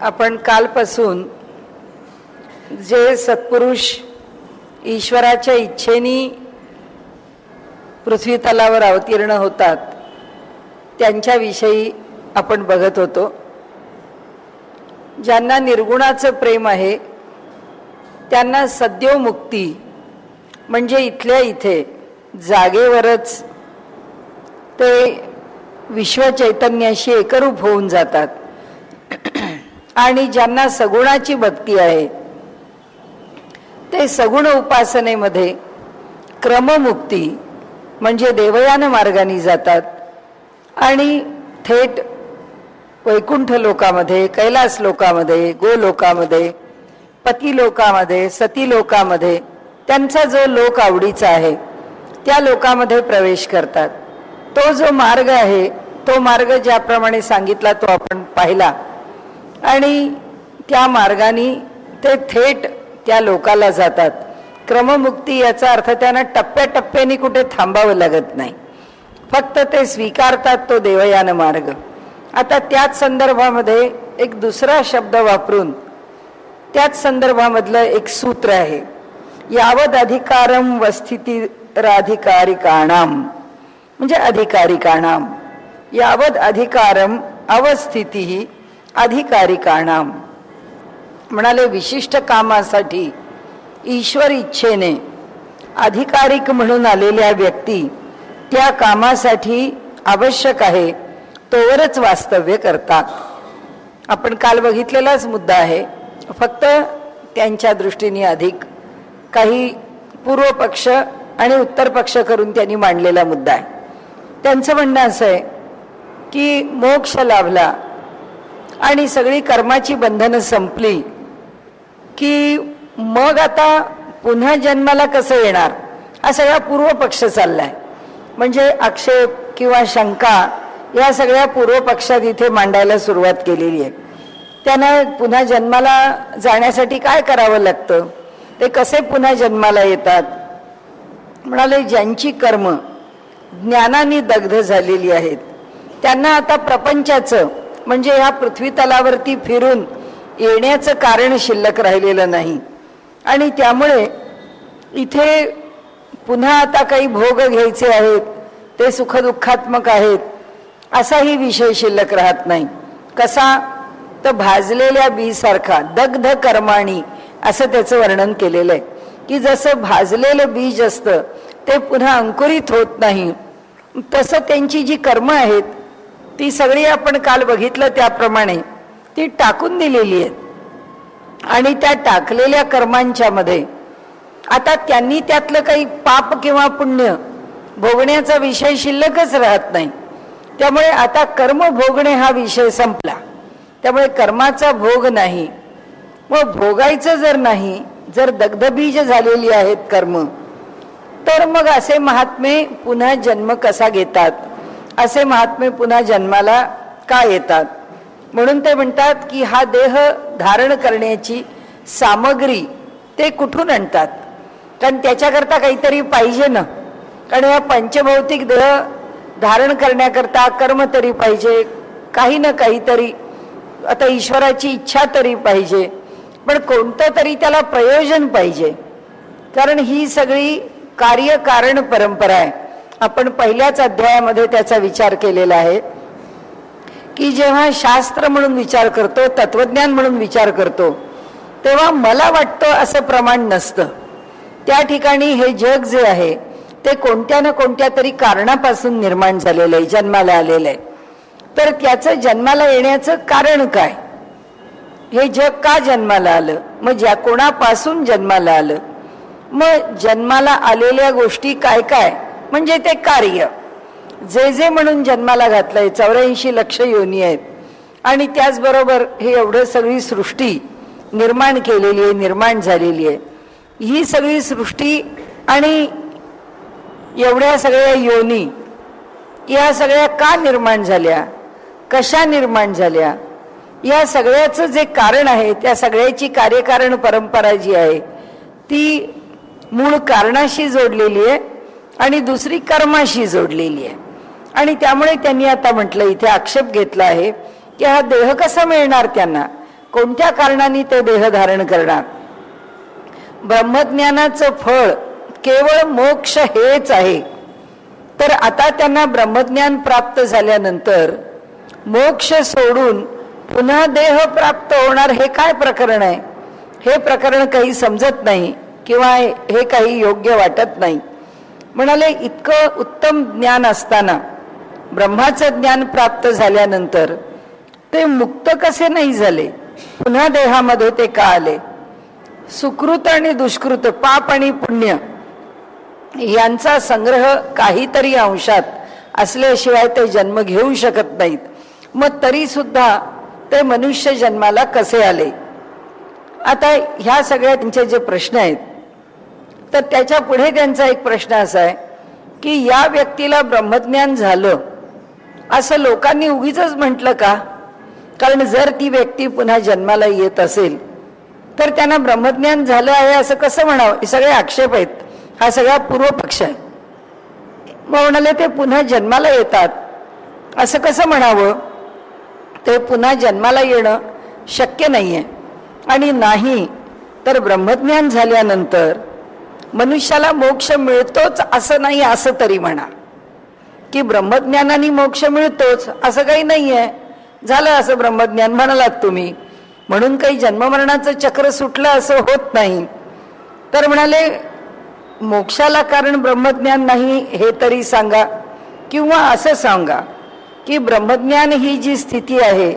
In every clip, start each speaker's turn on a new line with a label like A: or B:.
A: आपण कालपासून जे सत्पुरुष ईश्वराच्या इच्छेने पृथ्वी तलावर अवतीर्ण होतात त्यांच्याविषयी आपण बघत होतो. ज्यांना निर्गुणाचं प्रेम आहे त्यांना सद्यो मुक्ती म्हणजे इथल्या इथे जागेवरच ते विश्व चैतन्याशी एकरूप होऊन जातात. आणि ज्यांना सगुणाची भक्ती आहे ते सगुण उपासनेमध्ये क्रममुक्ती म्हणजे देवयान मार्गाने जातात आणि थेट वैकुंठ लोकामध्ये, कैलास लोकामध्ये, गोलोकामध्ये, पती लोकामध्ये, सती लोकामध्ये त्यांचा जो लोक आवडीचा आहे त्या लोकामध्ये प्रवेश करतात. तो जो मार्ग आहे तो मार्ग ज्याप्रमाणे सांगितला तो आपण पाहिला आणि त्या मार्गाने ते थेट त्या लोकाला जातात. क्रममुक्ती याचा अर्थ त्यांना टप्प्याटप्प्याने कुठे थांबावं लागत नाही, फक्त ते स्वीकारतात तो देवयान मार्ग. आता त्याच संदर्भामध्ये एक दुसरा शब्द वापरून त्याच संदर्भामधलं एक सूत्र आहे, यावद अधिकारम वस्थितिराधिकारिकाणाम म्हणजे अधिकारिकाणाम, यावद अधिकारम अवस्थिती अधिकारिकाणाम. म्हणाले विशिष्ट कामासाठी ईश्वर इच्छेने अधिकारिक म्हणून आलेल्या व्यक्ती त्या कामासाठी आवश्यक आहे तोवरच वास्तव्य करतात. आपण काल बघितलेलाच मुद्दा आहे, फक्त त्यांच्या दृष्टीने अधिक काही पूर्व पक्ष आणि उत्तर पक्ष करून त्यांनी मांडलेला मुद्दा आहे. त्यांचं म्हणणं असं आहे की मोक्ष लाभला आणि सगळी कर्माची बंधनं संपली की मग आता पुन्हा जन्माला कसं येणार हा सगळा पूर्व पक्ष चाललाय. म्हणजे आक्षेप किंवा शंका या सगळ्या पूर्व पक्षात इथे मांडायला सुरुवात केलेली आहे. त्यांना पुन्हा जन्माला जाण्यासाठी काय करावं लागतं, ते कसे पुन्हा जन्माला येतात. म्हणाले ज्यांची कर्म ज्ञानाने दग्ध झालेली आहेत त्यांना आता प्रपंचाचं म्हणजे ह्या पृथ्वी तलावरती फिरून येण्याचं कारण शिल्लक राहिलेलं नाही आणि त्यामुळे इथे पुन्हा आता काही भोग घ्यायचे आहेत, ते सुखदुःखात्मक आहेत असाही विषय शिल्लक राहत नाही. कसा तर भाजलेल्या बीसारखा दग्ध कर्माणी असं त्याचं वर्णन केलेलं आहे की जसं भाजलेलं बीज असतं ते पुन्हा अंकुरित होत नाही, तसं त्यांची जी कर्म आहेत ती सगळी आपण काल बघितलं त्याप्रमाणे ती टाकून दिलेली आहेत आणि त्या टाकलेल्या कर्मांच्या मध्ये आता त्यांनी त्यातलं काही पाप किंवा पुण्य भोगण्याचा विषय शिल्लकच राहत नाही. त्यामुळे आता कर्म भोगणे हा विषय संपला. त्यामुळे कर्माचा भोग नाही. मग भोगायचं जर नाही, जर दग्धबीज झालेली आहेत कर्म, तर मग असे महात्मे पुन्हा जन्म कसा घेतात, असे महात्मे पुन्हा जन्माला का येतात. म्हणून ते म्हणतात की हा देह धारण करण्याची सामग्री ते कुठून आणतात, कारण त्याच्याकरता काहीतरी पाहिजे ना. कारण या पंचभौतिक देह धारण करण्याकरता कर्म तरी पाहिजे, काही ना काहीतरी, आता ईश्वराची इच्छा तरी पाहिजे, पण कोणतं तरी त्याला प्रयोजन पाहिजे. कारण ही सगळी कार्यकारण परंपरा आहे. आपण पहिल्याच अध्यायामध्ये त्याचा विचार केलेला आहे की जेव्हा शास्त्र म्हणून विचार करतो, तत्वज्ञान म्हणून विचार करतो, तेव्हा मला वाटतं असं प्रमाण नसतं. त्या ठिकाणी हे जग जे आहे ते कोणत्या ना कोणत्या तरी कारणापासून निर्माण झालेलं आहे, जन्माला आलेलं आहे. तर त्याचं जन्माला येण्याचं कारण काय, हे जग का जन्माला आलं, मग ज्या कोणापासून जन्माला आलं, मग जन्माला आलेल्या गोष्टी काय काय म्हणजे ते कार्य जे जे म्हणून जन्माला घातलंय. 84 लक्ष योनी आहेत आणि त्याचबरोबर हे एवढं सगळी सृष्टी निर्माण केलेली आहे, निर्माण झालेली आहे. ही सगळी सृष्टी आणि एवढ्या सगळ्या योनी या सगळ्या का निर्माण झाल्या, कशा निर्माण झाल्या, या सगळ्याचं जे कारण आहे त्या सगळ्याची कार्यकारण परंपरा जी आहे ती मूळ कारणाशी जोडलेली आहे आणि दुसरी कर्माशी जोडलेली आहे. आणि त्यामुळे त्यांनी आता म्हटलं, इथे आक्षेप घेतला आहे की हा देह कसा मिळणार त्यांना, कोणत्या कारणाने ते देह धारण करणार? ब्रह्मज्ञानाचं फळ केवळ मोक्ष हेच आहे. तर आता त्यांना ब्रह्मज्ञान प्राप्त झाल्यानंतर मोक्ष सोडून पुन्हा देह प्राप्त होणार हे काय प्रकरण आहे? हे प्रकरण काही समजत नाही किंवा हे काही योग्य वाटत नाही. म्हणाले इतकं उत्तम ज्ञान असताना ब्रह्माचं ज्ञान प्राप्त झाल्यानंतर ते मुक्त कसे नाही झाले? पुन्हा देहामध्ये ते का आले? सुकृत आणि दुष्कृत, पाप आणि पुण्य यांचा संग्रह काहीतरी अंशात असल्याशिवाय ते जन्म घेऊ शकत नाहीत. मग तरी सुद्धा ते मनुष्य जन्माला कसे आले? आता ह्या सगळ्या त्यांचे जे प्रश्न आहेत, तर त्याच्या पुढे त्यांचा एक प्रश्न असा आहे की या व्यक्तीला ब्रह्मज्ञान झालं असं लोकांनी उगीच म्हटलं का? कारण जर ती व्यक्ती पुन्हा जन्माला येत असेल तर त्यांना ब्रह्मज्ञान झालं आहे असं कसं म्हणावं? हे सगळे आक्षेप आहेत. हा सगळा पूर्व पक्ष आहे. मग म्हणाले ते पुन्हा जन्माला येतात असं कसं म्हणावं? ते पुन्हा जन्माला येणं शक्य नाहीये. आणि नाही तर ब्रह्मज्ञान झाल्यानंतर मनुष्याला मोक्ष मिळतोच असं नाही, असं तरी म्हणा की ब्रह्मज्ञानाने मोक्ष मिळतोच असं काही नाहीये. झालं असं ब्रह्मज्ञान म्हणालात तुम्ही, म्हणून काही जन्ममरणाचं चक्र सुटलं असं होत नाही. तर म्हणाले मोक्षाला कारण ब्रह्मज्ञान नाही हे तरी सांगा, किंवा असं सांगा की ब्रह्मज्ञान ही जी स्थिती आहे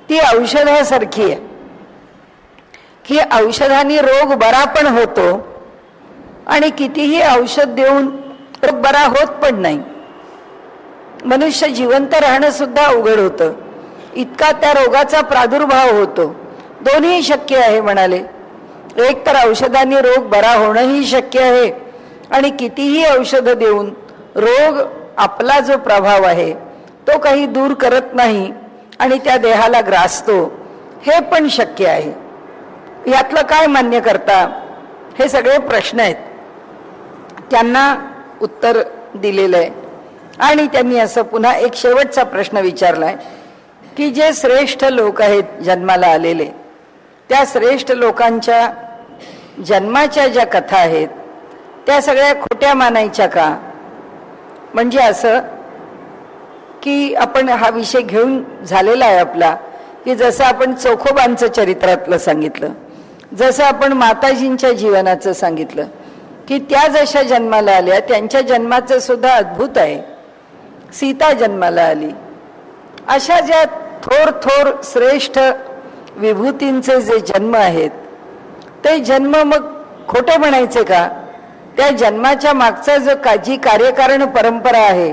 A: ती औषधासारखी आहे की औषधाने रोग बरा पण होतो आणि कितीही औषध देऊन रोग बरा होत पण नाही. मनुष्य जिवंत राहणं सुद्धा अवघड होतं, इतका त्या रोगाचा प्रादुर्भाव होतो. दोन्ही शक्य आहे म्हणाले. एक तर औषधाने रोग बरा होणंही शक्य आहे आणि कितीही औषध देऊन रोग आपला जो प्रभाव आहे तो काही दूर करत नाही आणि त्या देहाला ग्रासतो, हे पण शक्य आहे. यातलं काय मान्य करता? हे सगळे प्रश्न आहेत. त्यांना उत्तर दिलेलं आहे. आणि त्यांनी असं पुन्हा एक शेवटचा प्रश्न विचारलाय की जे श्रेष्ठ लोक आहेत जन्माला आलेले, त्या श्रेष्ठ लोकांच्या जन्माच्या ज्या कथा आहेत त्या सगळ्या खोट्या मानायच्या का? म्हणजे असं की आपण हा विषय घेऊन झालेला आहे आपला, की जसं आपण चोखोबांचं चरित्रातलं सांगितलं, जसं आपण माताजींच्या जीवनाचं सांगितलं की त्या जशा जन्माला आल्या त्यांच्या जन्माचं सुद्धा अद्भुत आहे. सीता जन्माला आली. अशा ज्या थोर थोर श्रेष्ठ विभूतींचे जे जन्म आहेत ते जन्म मग खोटे म्हणायचे का? त्या जन्माच्या मागचा जो जी कार्यकारण परंपरा आहे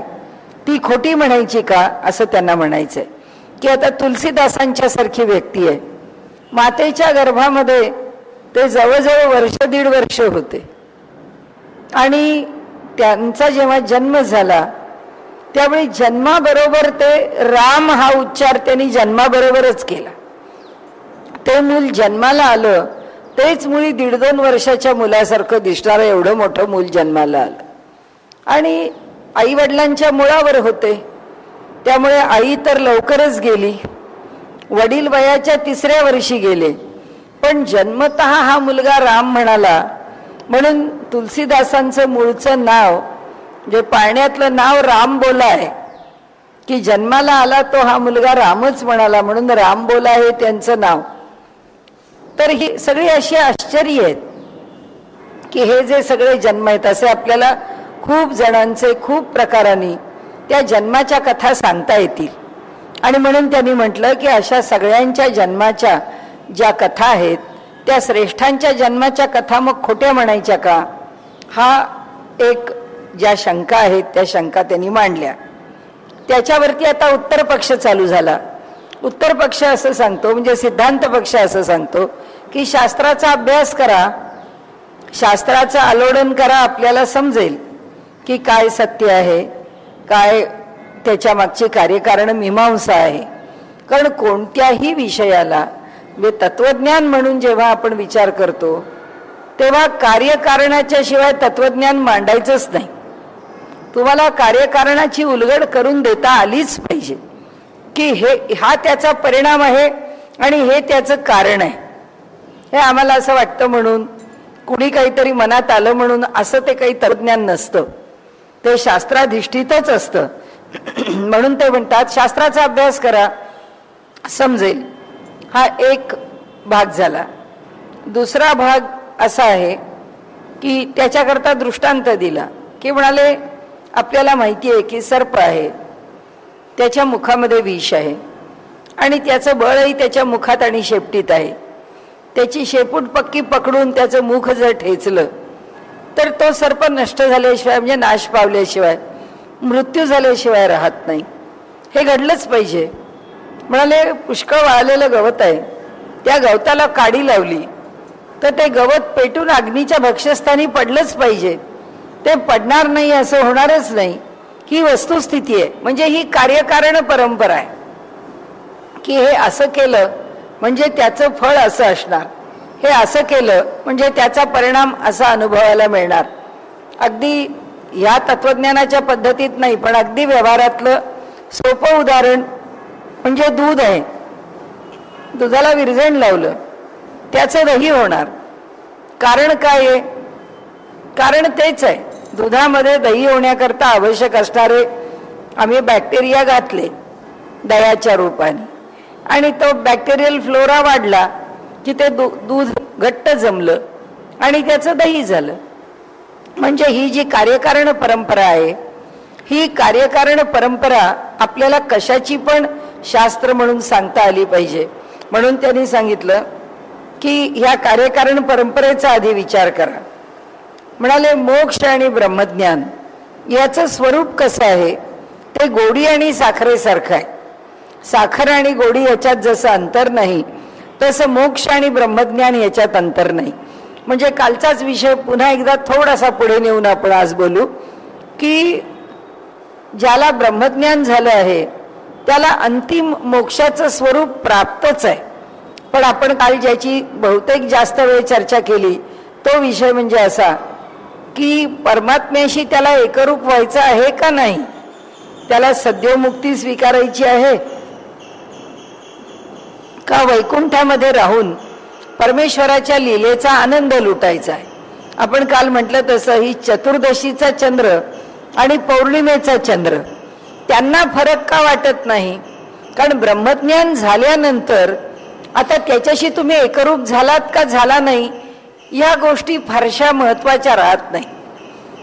A: ती खोटी म्हणायची का? असं त्यांना म्हणायचंय. की आता तुलसीदासांच्या सारखी व्यक्ती आहे, मातेच्या गर्भामध्ये ते जवळजवळ वर्ष दीड वर्ष होते आणि त्यांचा जेव्हा जन्म झाला त्यावेळी जन्माबरोबर ते राम हा उच्चार त्यांनी जन्माबरोबरच केला. ते मूल जन्माला आलं तेच मुळी 1.5-2 वर्षाच्या मुलासारखं दिसणारं एवढं मोठं मूल जन्माला आलं आणि आई वडिलांच्या मुळावर होते. त्यामुळे आई तर लवकरच गेली, वडील वयाच्या 3ऱ्या वर्षी गेले, पण जन्मतः हा मुलगा राम म्हणाला. म्हणून तुलसीदासांचं मूळचं नाव जे पाळण्यातलं नाव रामबोला आहे की जन्माला आला तो हा मुलगा रामच म्हणाला, म्हणून रामबोला हे त्यांचं नाव. तर ही सगळी अशी आश्चर्य आहेत की हे जे सगळे जन्म आहेत असे आपल्याला खूप जणांचे खूप प्रकारांनी त्या जन्माच्या कथा सांगता येतील. आणि म्हणून त्यांनी म्हटलं की अशा सगळ्यांच्या जन्माच्या ज्या कथा आहेत त्या श्रेष्ठांच्या जन्माच्या कथा मग खोट्या म्हणायच्या का? हा एक ज्या शंका आहेत त्या शंका त्यांनी मांडल्या. त्याच्यावरती आता उत्तर पक्ष चालू झाला. उत्तर पक्ष असं सांगतो, म्हणजे सिद्धांत पक्ष असं सांगतो की शास्त्राचा अभ्यास करा, शास्त्राचं आलोडन करा, आपल्याला समजेल की काय सत्य आहे, काय त्याच्या मागची कार्यकारण मीमांसा आहे. कारण कोणत्याही विषयाला तत्वज्ञान म्हणून जेव्हा आपण विचार करतो तेव्हा कार्यकारणाच्या शिवाय तत्वज्ञान मांडायचंच नाही. तुम्हाला कार्यकारणाची उलगड करून देता आलीच पाहिजे की हा त्याचा परिणाम आहे आणि हे त्याचं कारण आहे. हे आम्हाला असं वाटतं म्हणून, कुणी काहीतरी मनात आलं म्हणून असं ते काही तत्वज्ञान नसतं, ते शास्त्राधिष्ठितच असतं. म्हणून ते म्हणतात शास्त्राचा अभ्यास करा, समजेल. हा एक भाग झाला. दुसरा भाग असा आहे की त्याच्याकरता दृष्टांत दिला की म्हणाले आपल्याला माहिती आहे की सर्प आहे, त्याच्या मुखामध्ये विष आहे आणि त्याचं बळही त्याच्या मुखात आणि शेपटीत आहे. त्याची शेपूट पक्की पकडून त्याचं मुख जर ठेचलं तर तो सर्प नष्ट झाल्याशिवाय, म्हणजे नाश पावल्याशिवाय, मृत्यू झाल्याशिवाय राहत नाही. हे घडलंच पाहिजे. म्हणाले पुष्कळ वाळलेलं गवत आहे, त्या गवताला काडी लावली तर ते गवत पेटून अग्नीच्या भक्ष्यस्थानी पडलंच पाहिजे. ते पडणार नाही असं होणारच नाही. ही वस्तुस्थिती आहे. म्हणजे ही कार्यकारण परंपरा आहे की हे असं केलं म्हणजे त्याचं फळ असं असणार, हे असं केलं म्हणजे त्याचा परिणाम असा अनुभवायला मिळणार. अगदी या तत्वज्ञानाच्या पद्धतीत नाही, पण अगदी व्यवहारातलं सोपं उदाहरण म्हणजे दूध आहे. दुधाला विरजण लावलं, त्याचं दही होणार. कारण काय आहे? कारण तेच आहे, दुधामध्ये दही होण्याकरता आवश्यक असणारे आम्ही बॅक्टेरिया घातले दह्याच्या रूपाने, आणि तो बॅक्टेरियल फ्लोरा वाढला की ते दूध घट्ट जमलं आणि त्याचं दही झालं. म्हणजे ही जी कार्यकारण परंपरा आहे, ही कार्यकारण परंपरा आपल्याला कशाची पण शास्त्र म्हणून सांगता आली पाहिजे. म्हणून त्यांनी सांगितलं की ह्या कार्यकारण परंपरेचा आधी विचार करा. म्हणाले मोक्ष आणि ब्रह्मज्ञान याचं स्वरूप कसं आहे? ते गोडी आणि साखरेसारखं आहे. साखर आणि गोडी याच्यात जसं अंतर नाही, तसं मोक्ष आणि ब्रह्मज्ञान याच्यात अंतर नाही. म्हणजे कालचाच विषय पुन्हा एकदा थोडासा पुढे नेऊन आपण आज बोलू की ज्याला ब्रह्मज्ञान झालं आहे त्याला अंतिम मोक्षाचं स्वरूप प्राप्तच आहे. पण आपण काल ज्याची बहुतेक जास्त वेळ चर्चा केली तो विषय म्हणजे असा की परमात्म्याशी त्याला एकरूप व्हायचं आहे का नाही, त्याला सद्योमुक्ती स्वीकारायची आहे का वैकुंठामध्ये राहून परमेश्वराच्या लीलेचा आनंद लुटायचा आहे. आपण काल म्हटलं तसं ही चतुर्दशीचा चंद्र आणि पौर्णिमेचा चंद्र त्यांना फरक का वाटत नाही? कारण ब्रह्मज्ञान झाल्यानंतर आता त्याच्याशी तुम्ही एकरूप झालात का झाला नाही या गोष्टी फारशा महत्वाच्या राहत नाही.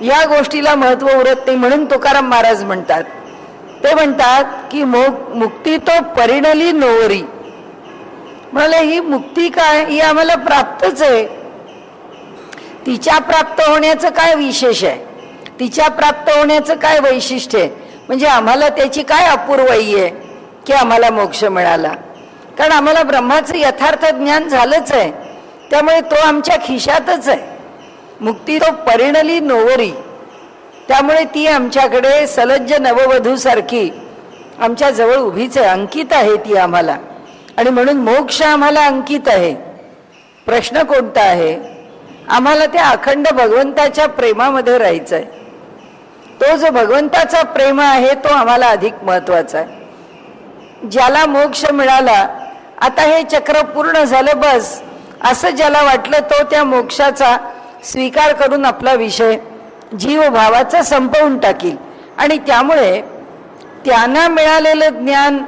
A: या गोष्टीला महत्व उरत नाही. म्हणून तुकाराम महाराज म्हणतात, ते म्हणतात की मुक्ती तो परिणली नोवरी. म्हणाले ही मुक्ती काय? ही आम्हाला प्राप्तच आहे. तिच्या प्राप्त होण्याचं काय विशेष आहे? तिच्या प्राप्त होण्याचं काय वैशिष्ट्य आहे? म्हणजे आम्हाला त्याची काय अपूर्वाई आहे की आम्हाला मोक्ष मिळाला? कारण आम्हाला ब्रह्माचं यथार्थ ज्ञान झालंच आहे, त्यामुळे तो आमच्या खिशातच आहे. मुक्ती तो परिणली नोवरी, त्यामुळे ती आमच्याकडे सलज्ज नववधूसारखी आमच्या जवळ उभीच आहे, अंकित आहे ती आम्हाला. आणि म्हणून मोक्ष आम्हाला अंकित आहे. प्रश्न कोणता आहे? आम्हाला त्या अखंड भगवंताच्या प्रेमामध्ये राहायचं आहे. तो जो भगवंताचा प्रेम आहे तो आम्हाला अधिक महत्वाचा आहे. ज्याला मोक्ष मिळाला, आता हे चक्र पूर्ण झालं बस असं ज्याला वाटलं, तो त्या मोक्षाचा स्वीकार करून आपला विषय जीवभावाचा संपवून टाकील. आणि त्यामुळे त्यांना मिळालेलं ज्ञान,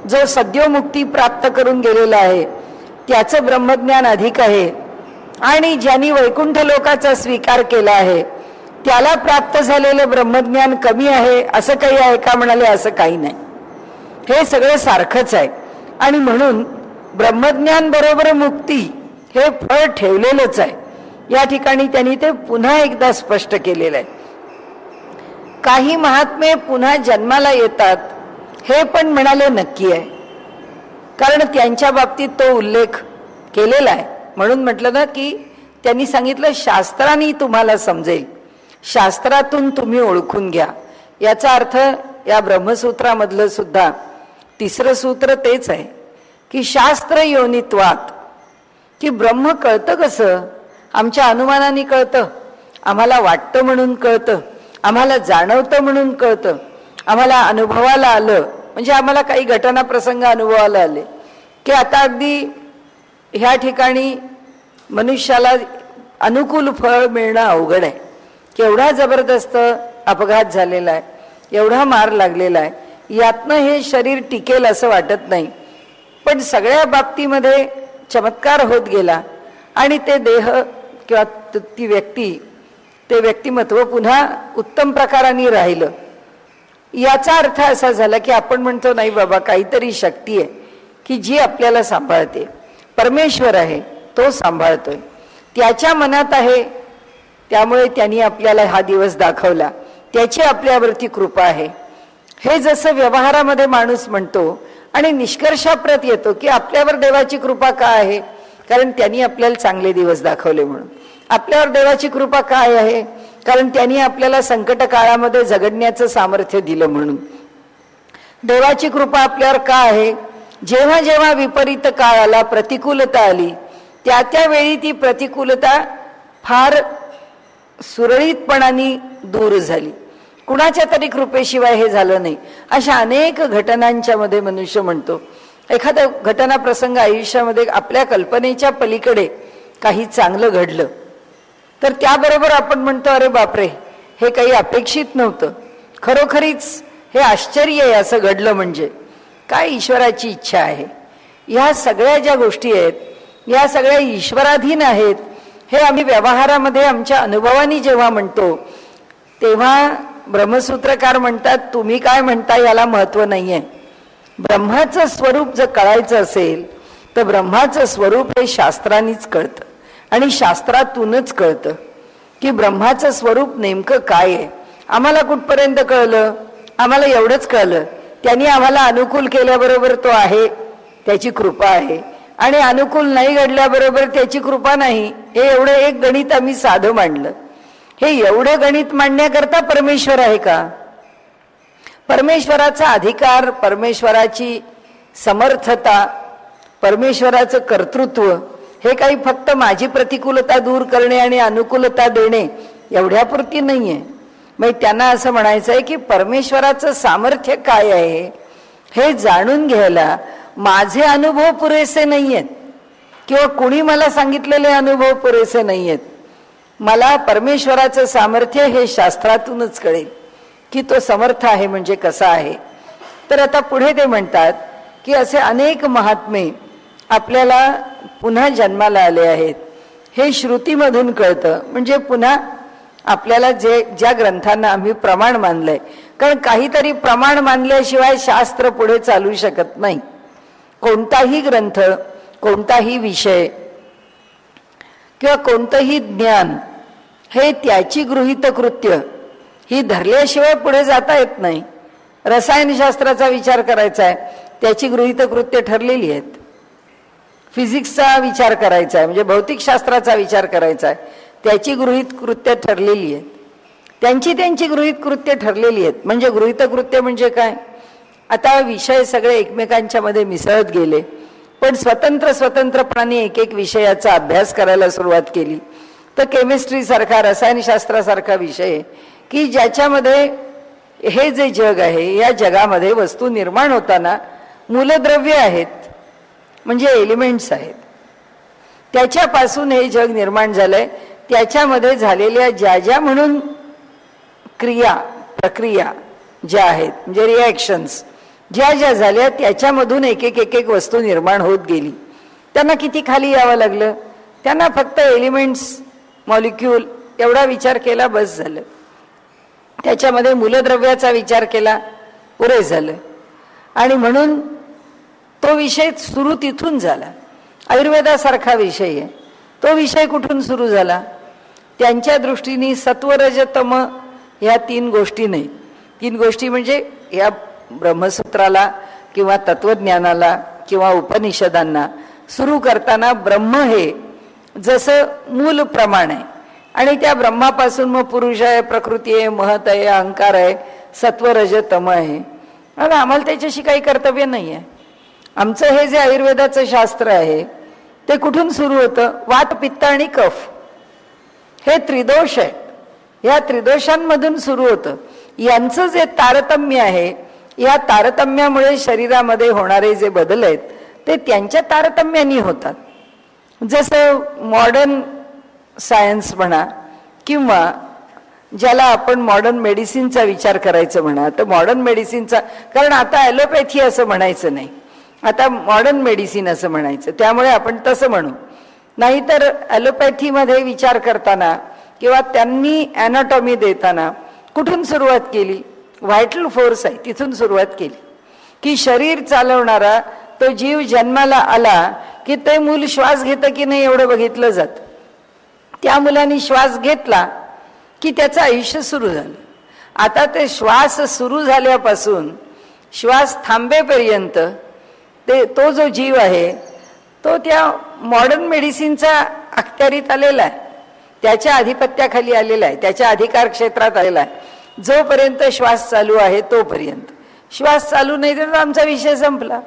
A: जो सद्योमुक्ती प्राप्त करून गेलेला आहे त्याचं ब्रह्मज्ञान अधिक आहे, आणि ज्यांनी वैकुंठ लोकाचा स्वीकार केला आहे त्याला प्राप्त झालेलं ब्रह्मज्ञान कमी आहे असं काही आहे का? म्हणाले असं काही नाही, हे सगळं सारखंच आहे. आणि म्हणून ब्रह्मज्ञान बरोबर मुक्ती हे फळ ठेवलेलंच आहे. या ठिकाणी त्यांनी ते पुन्हा एकदा स्पष्ट केलेलं आहे. काही महात्मे पुन्हा जन्माला येतात हे पण म्हणाले नक्की आहे, कारण त्यांच्या बाबतीत तो उल्लेख केलेला आहे. म्हणून म्हटलं ना की त्यांनी सांगितलं शास्त्राने तुम्हाला समजेल, शास्त्रातून तुम्ही ओळखून घ्या. याचा अर्थ या ब्रह्मसूत्रामधलं सुद्धा तिसरं सूत्र तेच आहे की शास्त्र योनित्वात, की ब्रह्म कळतं कसं? आमच्या अनुमानाने कळतं, आम्हाला वाटतं म्हणून कळतं, आम्हाला जाणवतं म्हणून कळतं, आम्हाला अनुभवाला आलं म्हणजे आम्हाला काही घटना प्रसंग अनुभवाला आले की आता अगदी ह्या ठिकाणी मनुष्याला अनुकूल फळ मिळणं अवघड आहे, केवढा जबरदस्त अपघात झालेला आहे, एवढा मार लागलेला आहे, यातनं हे शरीर टिकेल असं वाटत नाही. पण सगळ्या बाबतीमध्ये चमत्कार होत गेला आणि ते देह किंवा ती व्यक्ती, ते व्यक्तिमत्व पुन्हा उत्तम प्रकाराने राहिलं. याचा अर्थ असा झाला की आपण म्हणतो नाही बाबा, काहीतरी शक्ती आहे की जी आपल्याला सांभाळते, परमेश्वर आहे तो सांभाळतोय, त्याच्या मनात आहे, त्यामुळे त्यांनी आपल्याला हा दिवस दाखवला, त्याची आपल्यावरती कृपा आहे. हे जसं व्यवहारामध्ये माणूस म्हणतो आणि निष्कर्षाप्रत येतो की आपल्यावर देवाची कृपा का आहे, कारण त्यांनी आपल्याला चांगले दिवस दाखवले म्हणून. आपल्यावर देवाची कृपा काय आहे, कारण त्यांनी आपल्याला संकट काळामध्ये झगडण्याचं सामर्थ्य दिलं म्हणून. देवाची कृपा आपल्यावर का आहे, जेव्हा जेव्हा विपरीत काळ आला, प्रतिकूलता आली, त्या त्यावेळी ती प्रतिकूलता फार सुरळीतपणाने दूर झाली. कुणाच्या तरी कृपेशिवाय हे झालं नाही. अशा अनेक घटनांच्या मध्ये मनुष्य म्हणतो, एखादा घटना प्रसंग आयुष्यामध्ये आपल्या कल्पनेच्या पलीकडे काही चांगलं घडलं तर त्याबरोबर आपण म्हणतो अरे बापरे, हे काही अपेक्षित नव्हतं, खरोखरीच हे आश्चर्य आहे असं घडलं, म्हणजे काय ईश्वराची इच्छा आहे. ह्या सगळ्या ज्या गोष्टी आहेत या सगळ्या ईश्वराधीन आहेत. हे आम्ही व्यवहारामध्ये आमच्या अनुभवाने जेव्हा म्हणतो तेव्हा ब्रह्मसूत्रकार म्हणतात, तुम्ही काय म्हणता याला महत्व नाहीये. ब्रह्माचं स्वरूप जर कळायचं असेल तर ब्रह्माचं स्वरूप हे शास्त्रांनीच कळतं आणि शास्त्रातूनच कळतं की ब्रह्माचं स्वरूप नेमकं काय आहे. आम्हाला कुठपर्यंत कळलं, आम्हाला एवढंच कळलं, त्यांनी आम्हाला अनुकूल केल्याबरोबर तो आहे, त्याची कृपा आहे, आणि अनुकूल नाही घडल्याबरोबर त्याची कृपा नाही. हे एवढं एक गणित आम्ही साधं मांडलं. हे एवढं गणित मांडण्याकरता परमेश्वर आहे का? परमेश्वराचा अधिकार, परमेश्वराची समर्थता, परमेश्वराचं कर्तृत्व हे काही फक्त माझी प्रतिकूलता दूर करणे आणि अनुकूलता देणे एवढ्यापुरती नाहीये. मग त्यांना असं म्हणायचं आहे की परमेश्वराचं सामर्थ्य काय आहे हे जाणून घ्यायला माझे अनुभव पुरेसे नाहीयेत किंवा कुणी मला सांगितलेले अनुभव पुरेसे नाहीयेत. मला परमेश्वराचं सामर्थ्य हे शास्त्रातूनच कळेल की तो समर्थ आहे म्हणजे कसा आहे. तर आता पुढे ते म्हणतात की असे अनेक महात्मे आपल्याला पुन्हा जन्माला आले आहेत, हे श्रुतीमधून कळतं. म्हणजे पुन्हा आपल्याला ज्या ग्रंथांना आम्ही प्रमाण मानलंय, कारण काहीतरी प्रमाण मानल्याशिवाय शास्त्र पुढे चालू शकत नाही. कोणताही ग्रंथ, कोणताही विषय किंवा कोणतंही ज्ञान हे त्याची गृहीत कृत्य ही धरल्याशिवाय पुढे जाता येत नाही. रसायनशास्त्राचा विचार करायचा आहे, त्याची गृहीत कृत्य ठरलेली आहेत. फिजिक्सचा विचार करायचा आहे म्हणजे भौतिकशास्त्राचा विचार करायचा आहे, त्याची गृहीत कृत्य ठरलेली आहेत. त्यांची गृहीत कृत्य ठरलेली आहेत. म्हणजे गृहीत कृत्य म्हणजे काय, आता विषय सगळे एकमेकांच्या मध्ये मिसळत गेले, पण स्वतंत्रपणाने एक एक विषयाचा अभ्यास करायला सुरुवात केली तर केमिस्ट्री सारखा, रसायनशास्त्रासारखा विषय की ज्याच्यामध्ये हे जे जग आहे या जगामध्ये वस्तू निर्माण होताना मूलद्रव्य आहेत, म्हणजे एलिमेंट्स आहेत, त्याच्यापासून हे जग निर्माण झालंय. त्याच्यामध्ये झालेल्या ज्या म्हणून क्रिया प्रक्रिया ज्या आहेत म्हणजे रिॲक्शन्स ज्या झाल्या त्याच्यामधून एक एक वस्तू निर्माण होत गेली. त्यांना किती खाली यावं लागलं, त्यांना फक्त एलिमेंट्स, मॉलिक्यूल एवढा विचार केला बस झालं. त्याच्यामध्ये मूलद्रव्याचा विचार केला पुरे झालं. आणि म्हणून तो विषय सुरू तिथून झाला. आयुर्वेदासारखा विषय आहे, तो विषय कुठून सुरू झाला? त्यांच्या दृष्टीने सत्वरजतम ह्या तीन गोष्टी नाहीत. तीन गोष्टी म्हणजे या ब्रह्मसूत्राला किंवा तत्वज्ञानाला किंवा उपनिषदांना सुरू करताना ब्रह्म हे जसं मूल प्रमाण आहे आणि त्या ब्रह्मापासून मग पुरुष आहे, प्रकृती आहे, महत आहे, अहंकार आहे, सत्वरजतम आहे. आता आम्हाला त्याच्याशी काही कर्तव्य नाही आहे. आमचं हे जे आयुर्वेदाचं शास्त्र आहे ते कुठून सुरू होतं? वात, पित्त आणि कफ हे त्रिदोष आहे, या त्रिदोषांमधून सुरू होतं. यांचं जे तारतम्य आहे, या तारतम्यामुळे शरीरामध्ये होणारे जे बदल आहेत ते त्यांच्या तारतम्याने होतात. जसं मॉडर्न सायन्स म्हणा किंवा ज्याला आपण मॉडर्न मेडिसिनचा विचार करायचं म्हणा, तर मॉडर्न मेडिसिनचा, कारण आता ॲलोपॅथी असं म्हणायचं नाही, आता मॉडर्न मेडिसिन असं म्हणायचं, त्यामुळे आपण तसं म्हणू. नाहीतर ॲलोपॅथीमध्ये विचार करताना किंवा त्यांनी ॲनाटॉमी देताना कुठून सुरुवात केली? व्हायटल फोर्स आहे तिथून सुरुवात केली, की शरीर चालवणारा तो जीव जन्माला आला की ते मूल श्वास घेतं की नाही एवढं बघितलं जातं. त्या मुलाने श्वास घेतला की त्याचं आयुष्य सुरू झालं. आता ते श्वास सुरू झाल्यापासून श्वास थांबेपर्यंत तो जो जीव आहे तो त्या मॉडर्न मेडिसिनचा अखत्यारीत आलेला आहे, त्याच्या आधिपत्याखाली आलेला आहे, त्याच्या अधिकार क्षेत्रात आलेला आहे. जोपर्यंत श्वास चालू आहे तोपर्यंत. श्वास चालू नाही तर आमचा विषय संपला.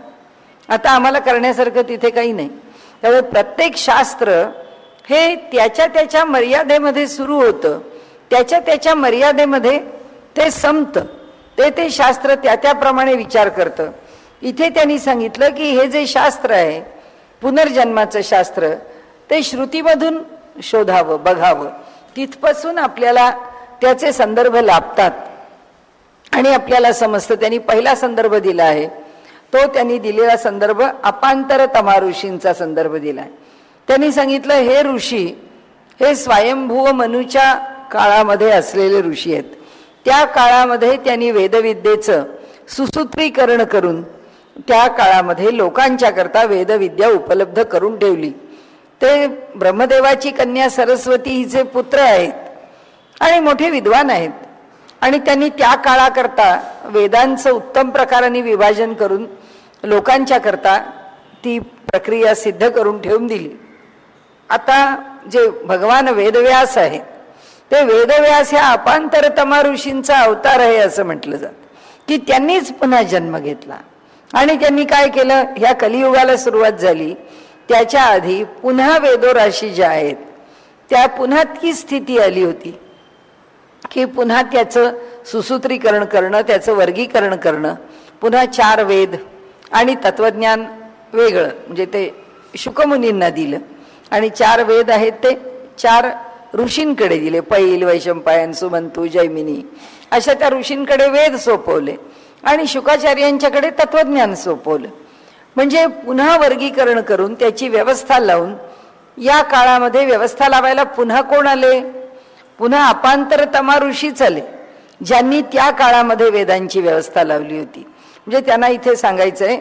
A: आता आम्हाला करण्यासारखं तिथे काही नाही. त्यामुळे प्रत्येक शास्त्र हे त्याच्या मर्यादेमध्ये सुरू होतं, त्याच्या मर्यादेमध्ये ते संपतं. ते शास्त्र त्याप्रमाणे विचार करतं. इथे त्यांनी सांगितलं की हे जे शास्त्र आहे पुनर्जन्माचं शास्त्र, ते श्रुतीमधून शोधावं, बघावं. तिथपासून आपल्याला त्याचे संदर्भ लाभतात आणि आपल्याला समजतं. त्यांनी पहिला संदर्भ दिला आहे, तो त्यांनी दिलेला संदर्भ अपांतर तमा ऋषींचा संदर्भ दिलाय. त्यांनी सांगितलं हे ऋषी हे स्वयंभू मनुच्या काळामध्ये असलेले ऋषी आहेत. त्या काळामध्ये त्यांनी वेदविद्येचं सुसूत्रीकरण करून त्या काळामध्ये लोकांच्या करता वेदविद्या उपलब्ध करून ठेवली. ते ब्रह्मदेवाची कन्या सरस्वती हिचे पुत्र आहेत आणि मोठे विद्वान आहेत. आणि त्यांनी त्या काळाकरता वेदांचं उत्तम प्रकाराने विभाजन करून लोकांच्या करता ती प्रक्रिया सिद्ध करून ठेवून दिली. आता जे भगवान वेदव्यास आहे ते वेदव्यास ह्या अपांतरतमा ऋषींचा अवतार आहे असं म्हटलं जातं, की त्यांनीच पुन्हा जन्म घेतला. आणि त्यांनी काय केलं, ह्या कलियुगाला सुरुवात झाली त्याच्या आधी पुन्हा वेदोराशी ज्या आहेत त्या पुन्हा ती स्थिती आली होती की पुन्हा त्याचं सुसूत्रीकरण करणं, त्याचं वर्गीकरण करणं. पुन्हा 4 वेद आणि तत्वज्ञान वेगळं, म्हणजे ते शुकमुनींना दिलं. आणि 4 वेद आहेत ते 4 ऋषींकडे दिले. पैल, वैशंपायन, सुमंतू, जैमिनी अशा त्या ऋषींकडे वेद सोपवले आणि शुकाचार्यांच्याकडे तत्वज्ञान सोपवलं. म्हणजे पुन्हा वर्गीकरण करून त्याची व्यवस्था लावून या काळामध्ये व्यवस्था लावायला पुन्हा कोण आले? पुन्हा अपांतरतमा ऋषीच आले, ज्यांनी त्या काळामध्ये वेदांची व्यवस्था लावली होती. म्हणजे त्यांना इथे सांगायचंय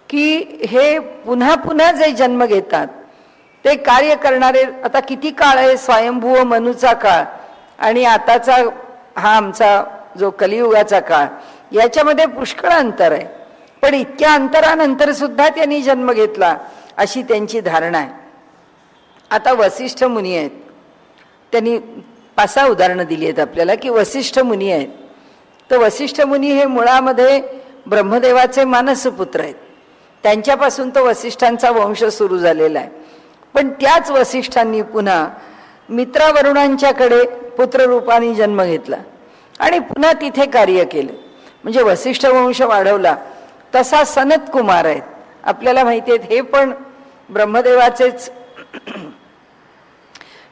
A: की हे पुन्हा पुन्हा जे जन्म घेतात ते कार्य करणारे. आता किती काळ आहे, स्वयंभू मनुचा काळ आणि आताचा हा आमचा जो कलियुगाचा काळ, याच्यामध्ये पुष्कळ अंतर आहे. पण इतक्या अंतरानंतर सुद्धा त्यांनी जन्म घेतला अशी त्यांची धारणा आहे. आता वसिष्ठ मुनी आहेत, त्यांनी 5-6 उदाहरणं दिली आहेत आपल्याला की वसिष्ठ मुनी आहेत. तर वसिष्ठ मुनी हे मुळामध्ये ब्रह्मदेवाचे मानसपुत्र आहेत. त्यांच्यापासून तो वसिष्ठांचा वंश सुरू झालेला आहे. पण त्याच वसिष्ठांनी पुन्हा मित्रावरुणांच्याकडे पुत्ररूपाने जन्म घेतला आणि पुन्हा तिथे कार्य केलं. म्हणजे वसिष्ठ वंश वाढवला. तसा सनत कुमार आहेत, आपल्याला माहिती आहेत, हे पण ब्रह्मदेवाचेच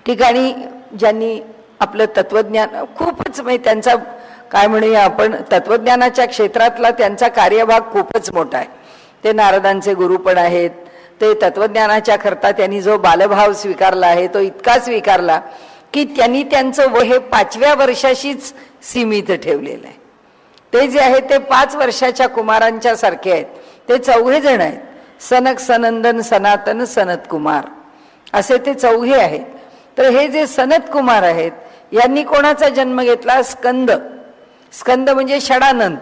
A: ठिकाणी ज्यांनी आपलं तत्वज्ञान खूपच, म्हणजे त्यांचा काय म्हणूया आपण, तत्वज्ञानाच्या क्षेत्रातला त्यांचा कार्यभाग खूपच मोठा आहे. ते नारदांचे गुरु पण आहेत. ते तत्वज्ञानाच्या करता त्यांनी जो बालभाव स्वीकारला आहे तो इतका स्वीकारला की त्यांनी त्यांचं हे 5व्या वर्षाशीच सीमित ठेवलेलं आहे. ते जे आहे ते 5 वर्षाच्या कुमारांच्या सारखे आहेत. ते 4 जण आहेत, सनक, सनंदन, सनातन, सनत कुमार असे ते 4 आहेत. तर हे जे सनत कुमार आहेत यांनी कोणाचा जन्म घेतला? स्कंद. स्कंद म्हणजे षडानंद,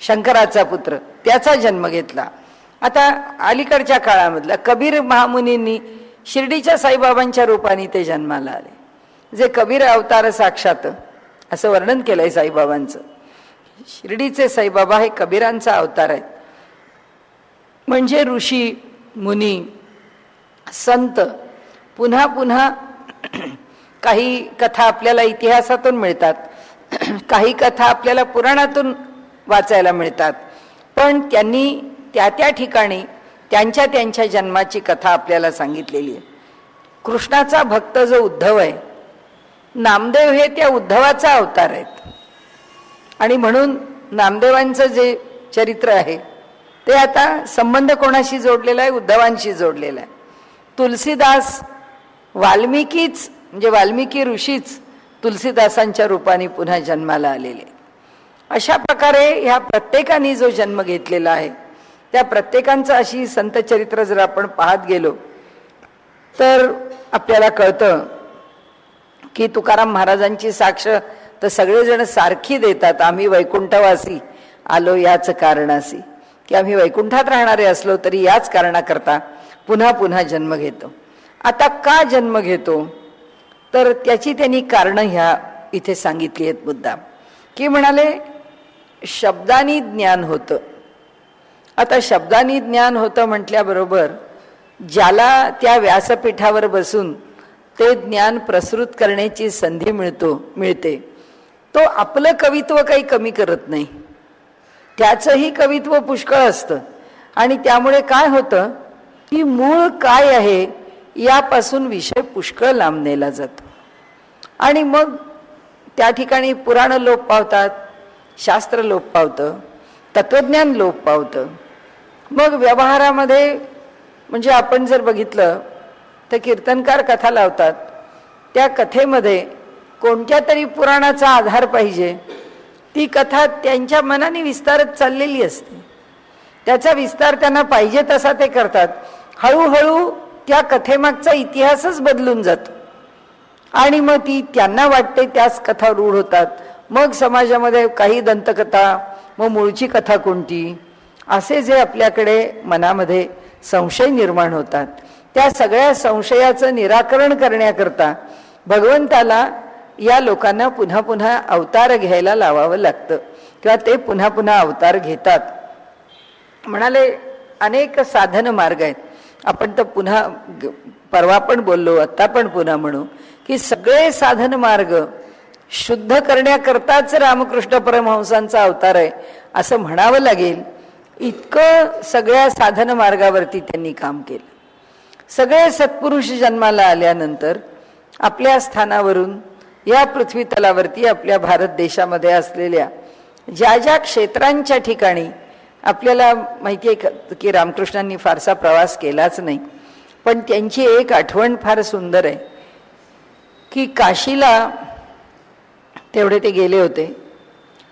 A: शंकराचा पुत्र, त्याचा जन्म घेतला. आता अलीकडच्या काळामधला कबीर महामुनींनी शिर्डीच्या साईबाबांच्या रूपाने ते जन्माला आले. जे कबीर अवतार साक्षात असं वर्णन केलंय साईबाबांचं. शिर्डीचे साईबाबा हे कबीरांचा अवतार आहेत. म्हणजे ऋषी मुनी संत पुन्हा पुन्हा काही कथा आपल्याला इतिहासातून मिळतात, काही कथा आपल्याला पुराणातून वाचायला मिळतात. पण त्यांनी त्या ठिकाणी त्यांच्या त्यांच्या जन्माची कथा आपल्याला सांगितलेली आहे. कृष्णाचा भक्त जो उद्धव आहे, नामदेव हे त्या उद्धवाचा अवतार आहेत. आणि म्हणून नामदेवांचं जे चरित्र आहे ते आता संबंध कोणाशी जोडलेला आहे? उद्धवांशी जोडलेला आहे. तुलसीदास वाल्मिकीच, म्हणजे वाल्मिकी ऋषीच तुलसीदासांच्या रूपाने पुन्हा जन्माला आलेले. अशा प्रकारे ह्या प्रत्येकाने जो जन्म घेतलेला आहे त्या प्रत्येकांचं अशी संत चरित्र जर आपण पाहत गेलो तर आपल्याला कळतं की तुकाराम महाराजांची साक्ष तर सगळेजण सारखी देतात. आम्ही वैकुंठवासी आलो याच कारणासी, की आम्ही वैकुंठात राहणारे असलो तरी याच कारणाकरता पुन्हा पुन्हा जन्म घेतो. आता का जन्म घेतो तर त्याची त्यांनी कारणं ह्या इथे सांगितली आहेत मुद्दाम. की म्हणाले शब्दानी ज्ञान होतं. आता शब्दानी ज्ञान होतं म्हटल्याबरोबर ज्याला त्या व्यासपीठावर बसून ते ज्ञान प्रसृत करण्याची संधी मिळते तो आपलं कवित्व काही कमी करत नाही. त्याचंही कवित्व पुष्कळ असतं. आणि त्यामुळे काय होतं की मूळ काय आहे यापासून विषय पुष्कळ लांब नेला जातो. आणि मग त्या ठिकाणी पुराण लोप पावतात, शास्त्र लोप पावतं, तत्वज्ञान लोप पावतं. मग व्यवहारामध्ये म्हणजे आपण जर बघितलं तर कीर्तनकार कथा लावतात, त्या कथेमध्ये कोणत्या तरी पुराणाचा आधार पाहिजे. ती कथा त्यांच्या मनाने विस्तारत चाललेली असते. त्याचा विस्तार त्यांना पाहिजे तसा ते करतात. हळूहळू त्या कथेमागचा इतिहासच बदलून जातो आणि मग ती त्यांना वाटते त्याच कथा रूढ होतात. मग समाजामध्ये काही दंतकथा, मग मूळची कथा कोणती, असे जे आपल्याकडे मनामध्ये संशय निर्माण होतात त्या सगळ्या संशयाचं निराकरण करण्याकरता भगवंताला या लोकांना पुन्हा पुन्हा अवतार घ्यायला लावावं लागतं किंवा ते पुन्हा पुन्हा अवतार घेतात. म्हणाले अनेक साधन मार्ग आहेत. आपण तर पुन्हा परवा पण बोललो, आता पण पुन्हा म्हणू की सगळे साधन मार्ग शुद्ध करण्याकरताच रामकृष्ण परमहंसांचा अवतार आहे असं म्हणावं लागेल. इतकं सगळ्या साधन मार्गावरती त्यांनी काम केलं. सगळे सत्पुरुष जन्माला आल्यानंतर आपल्या स्थानावरून या पृथ्वी तलावरती आपल्या भारत देशामध्ये असलेल्या ज्या ज्या क्षेत्रांच्या ठिकाणी आपल्याला माहिती आहे की रामकृष्णांनी फारसा प्रवास केलाच नाही, पण त्यांची एक आठवण फार सुंदर आहे की काशीला तेवढे ते गेले होते.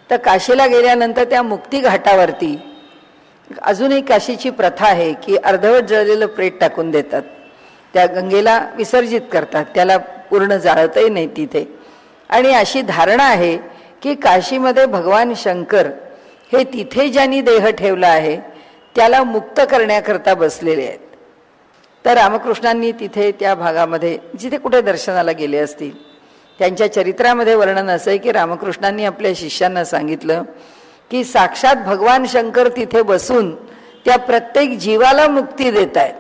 A: तर काशीला गेल्यानंतर त्या मुक्ती घाटावरती अजूनही काशीची प्रथा आहे की अर्धवट जळलेलं प्रेत टाकून देतात, त्या गंगेला विसर्जित करतात, त्याला पूर्ण जाळतही नाही तिथे. आणि अशी धारणा आहे की काशीमध्ये भगवान शंकर हे तिथे ज्यांनी देह ठेवला आहे त्याला मुक्त करण्याकरता बसलेले आहेत. तर रामकृष्णांनी तिथे त्या भागामध्ये जिथे कुठे दर्शनाला गेले असतील त्यांच्या चरित्रामध्ये वर्णन असं आहे की रामकृष्णांनी आपल्या शिष्यांना सांगितलं की साक्षात भगवान शंकर तिथे बसून त्या प्रत्येक जीवाला मुक्ती देत आहेत.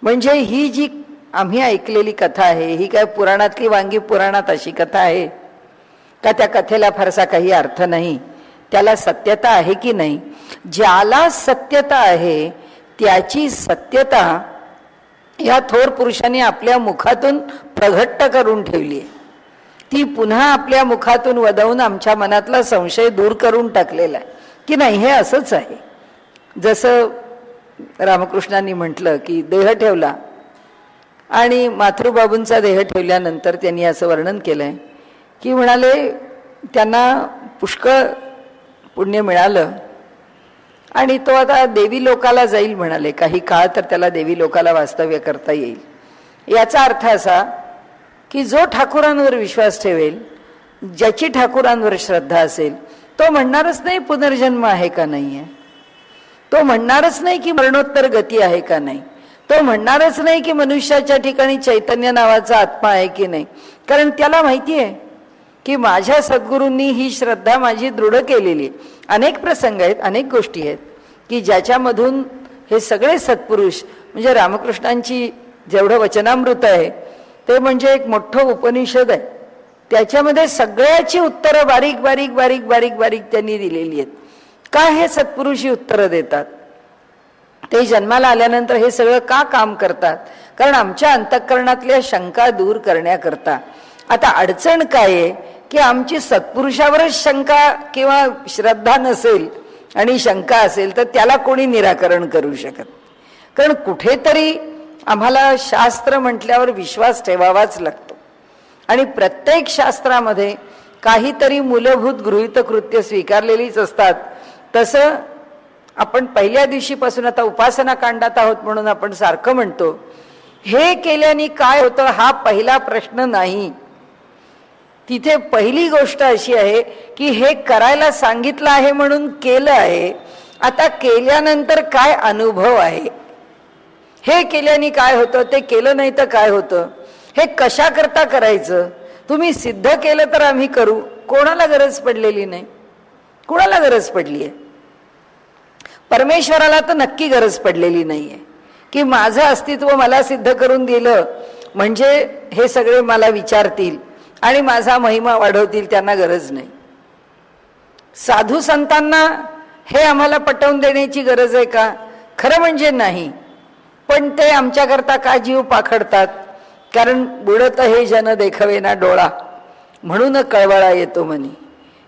A: म्हणजे ही जी आम्ही ऐकलेली कथा आहे ही काय पुराणातली वांगी पुराणात अशी कथा आहे का? त्या कथेला फारसा काही अर्थ नाही, त्याला सत्यता आहे की नाही? ज्याला सत्यता आहे त्याची सत्यता या थोर पुरुषांनी आपल्या मुखातून प्रगट्ट करून ठेवली आहे. ती पुन्हा आपल्या मुखातून वदवून आमच्या मनातला संशय दूर करून टाकलेला आहे की नाही हे असंच आहे. जसं रामकृष्णांनी म्हटलं की देह ठेवला आणि मातृबाबूंचा देह ठेवल्यानंतर त्यांनी असं वर्णन केलंय की म्हणाले त्यांना पुष्कळ पुण्य मिळालं आणि तो आता देवी लोकाला जाईल. म्हणाले काही काळ तर त्याला देवी लोकाला वास्तव्य करता येईल. याचा अर्थ असा की जो ठाकुरांवर विश्वास ठेवेल, ज्याची ठाकुरांवर श्रद्धा असेल, तो म्हणणारच नाही पुनर्जन्म आहे का नाही आहे, तो म्हणणारच नाही की मरणोत्तर गती आहे का नाही, तो म्हणणारच नाही की मनुष्याच्या ठिकाणी चैतन्य नावाचा आत्मा आहे की नाही. कारण त्याला माहिती आहे की माझ्या सद्गुरूंनी ही श्रद्धा माझी दृढ केलेली. अनेक प्रसंग आहेत, अनेक गोष्टी आहेत की ज्याच्यामधून हे सगळे सत्पुरुष म्हणजे रामकृष्णांची जेवढं वचनामृत आहे ते म्हणजे एक मोठं उपनिषद आहे. त्याच्यामध्ये सगळ्याची उत्तरं बारीक बारीक बारीक बारीक बारीक त्यांनी दिलेली आहेत. का हे सत्पुरुषी उत्तरं देतात ते जन्माला आल्यानंतर हे सगळं का काम करतात? कारण आमच्या अंतःकरणातल्या शंका दूर करण्याकरता. आता अडचण काय आहे की आमची सत्पुरुषावरच शंका किंवा श्रद्धा नसेल आणि शंका असेल तर त्याला कोणी निराकरण करू शकत. कारण कुठेतरी आम्हाला शास्त्र म्हटल्यावर विश्वास ठेवावाच लागतो आणि प्रत्येक शास्त्रामध्ये काहीतरी मूलभूत गृहीतकृत्य स्वीकारलेलीच असतात. तसं आपण पहिल्या दिवशीपासून आता उपासना कांडात आहोत म्हणून आपण सारखं म्हणतो हे केल्याने काय होतं हा पहिला प्रश्न नाही. तिथे पहिली गोष्ट अशी आहे की हे करायला सांगितलं आहे म्हणून केलं आहे, आता केल्यानंतर काय अनुभव आहे, हे केल्याने काय होतं, ते केलं नाही तर काय होतं, हे कशा करता करायचं, तुम्ही सिद्ध केलं तर आम्ही करू. कोणाला गरज पडलेली नाही. कोणाला गरज पडली आहे? परमेश्वराला तर नक्की गरज पडलेली नाहीये की माझं अस्तित्व मला सिद्ध करून दिलं म्हणजे हे सगळे मला विचारतील आणि माझा महिमा वाढवतील, त्यांना गरज नाही. साधू संतांना हे आम्हाला पटवून देण्याची गरज आहे का? खरं म्हणजे नाही. पण ते आमच्याकरता का जीव पाखडतात? कारण बुडत हे जन देखवे ना डोळा, म्हणून कळवळा येतो मनी.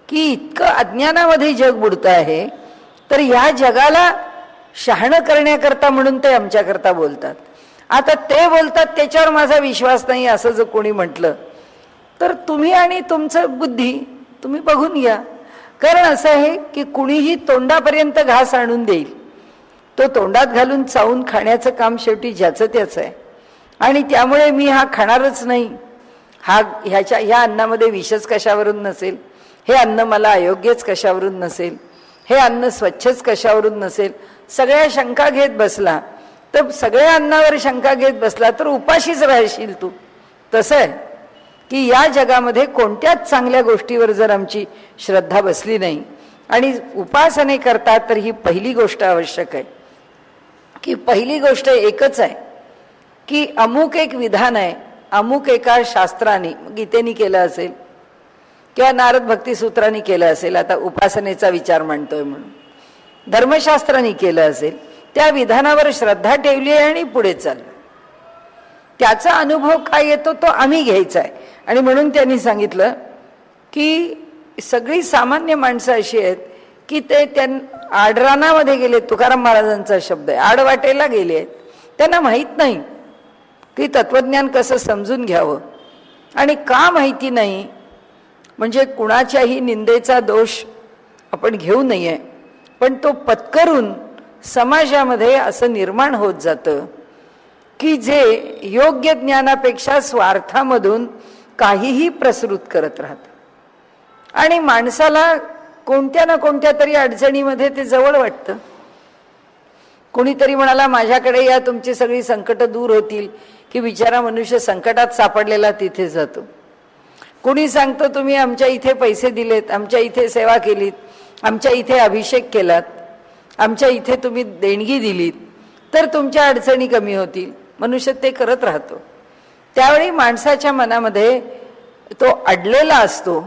A: की इतकं अज्ञानामध्ये जग बुडतं आहे तर या जगाला शहाणं करण्याकरता म्हणून ते आमच्याकरता बोलतात. आता ते बोलतात त्याच्यावर माझा विश्वास नाही असं जर कोणी म्हटलं तर तुम्ही आणि तुमचं बुद्धी तुम्ही बघून घ्या. कारण असं आहे की कुणीही तोंडापर्यंत घास आणून देईल, तो तोंडात घालून चावून खाण्याचं काम शेवटी ज्याचं त्याचं आहे. आणि त्यामुळे मी हा खाणारच नाही, ह्या अन्नामध्ये विषच कशावरून नसेल, हे अन्न मला अयोग्यच कशावरून नसेल, हे अन्न स्वच्छच कशावरून नसेल, सगळ्या शंका घेत बसला तर सगळ्या अन्नावर शंका घेत बसला तर उपाशीच राहशील तू. तसं आहे की या जगामध्ये कोणत्याच चांगल्या गोष्टीवर जर आमची श्रद्धा बसली नाही आणि उपासने करतात तर ही पहिली गोष्ट आवश्यक आहे. की पहिली गोष्ट एकच आहे की अमुक एक विधान आहे, अमुक एका शास्त्राने गीतेने केलं असेल किंवा नारद भक्ती सूत्रांनी केलं असेल, आता उपासनेचा विचार मांडतोय म्हणून धर्मशास्त्राने केलं असेल, त्या विधानावर श्रद्धा ठेवली आहे आणि पुढे चाललं. त्याचा अनुभव काय येतो तो आम्ही घ्यायचा आहे. आणि म्हणून त्यांनी सांगितलं की सगळी सामान्य माणसं अशी आहेत की ते आडरानामध्ये गेले, तुकाराम महाराजांचा शब्द आहे, आडवाटेला गेले आहेत. त्यांना माहीत नाही की तत्वज्ञान कसं समजून घ्यावं. आणि का माहिती नाही म्हणजे कुणाच्याही निंदेचा दोष आपण घेऊ नये, पण तो पत्करून समाजामध्ये असं निर्माण होत जातं की जे योग्य ज्ञानापेक्षा स्वार्थामधून काहीही प्रसृत करत राहतं आणि माणसाला कोणत्या ना कोणत्या तरी अडचणीमध्ये ते जवळ वाटतं. कोणीतरी म्हणाला माझ्याकडे या, तुमची सगळी संकट दूर होतील, की बिचारा मनुष्य संकटात सापडलेला तिथे जातो. कोणी सांगतं तुम्ही आमच्या इथे पैसे दिलेत, आमच्या इथे सेवा केलीत, आमच्या इथे अभिषेक केलात, आमच्या इथे तुम्ही देणगी दिलीत तर तुमच्या अडचणी कमी होतील. मनुष्य ते करत राहतो. त्यावेळी माणसाच्या मनामध्ये तो अडलेला असतो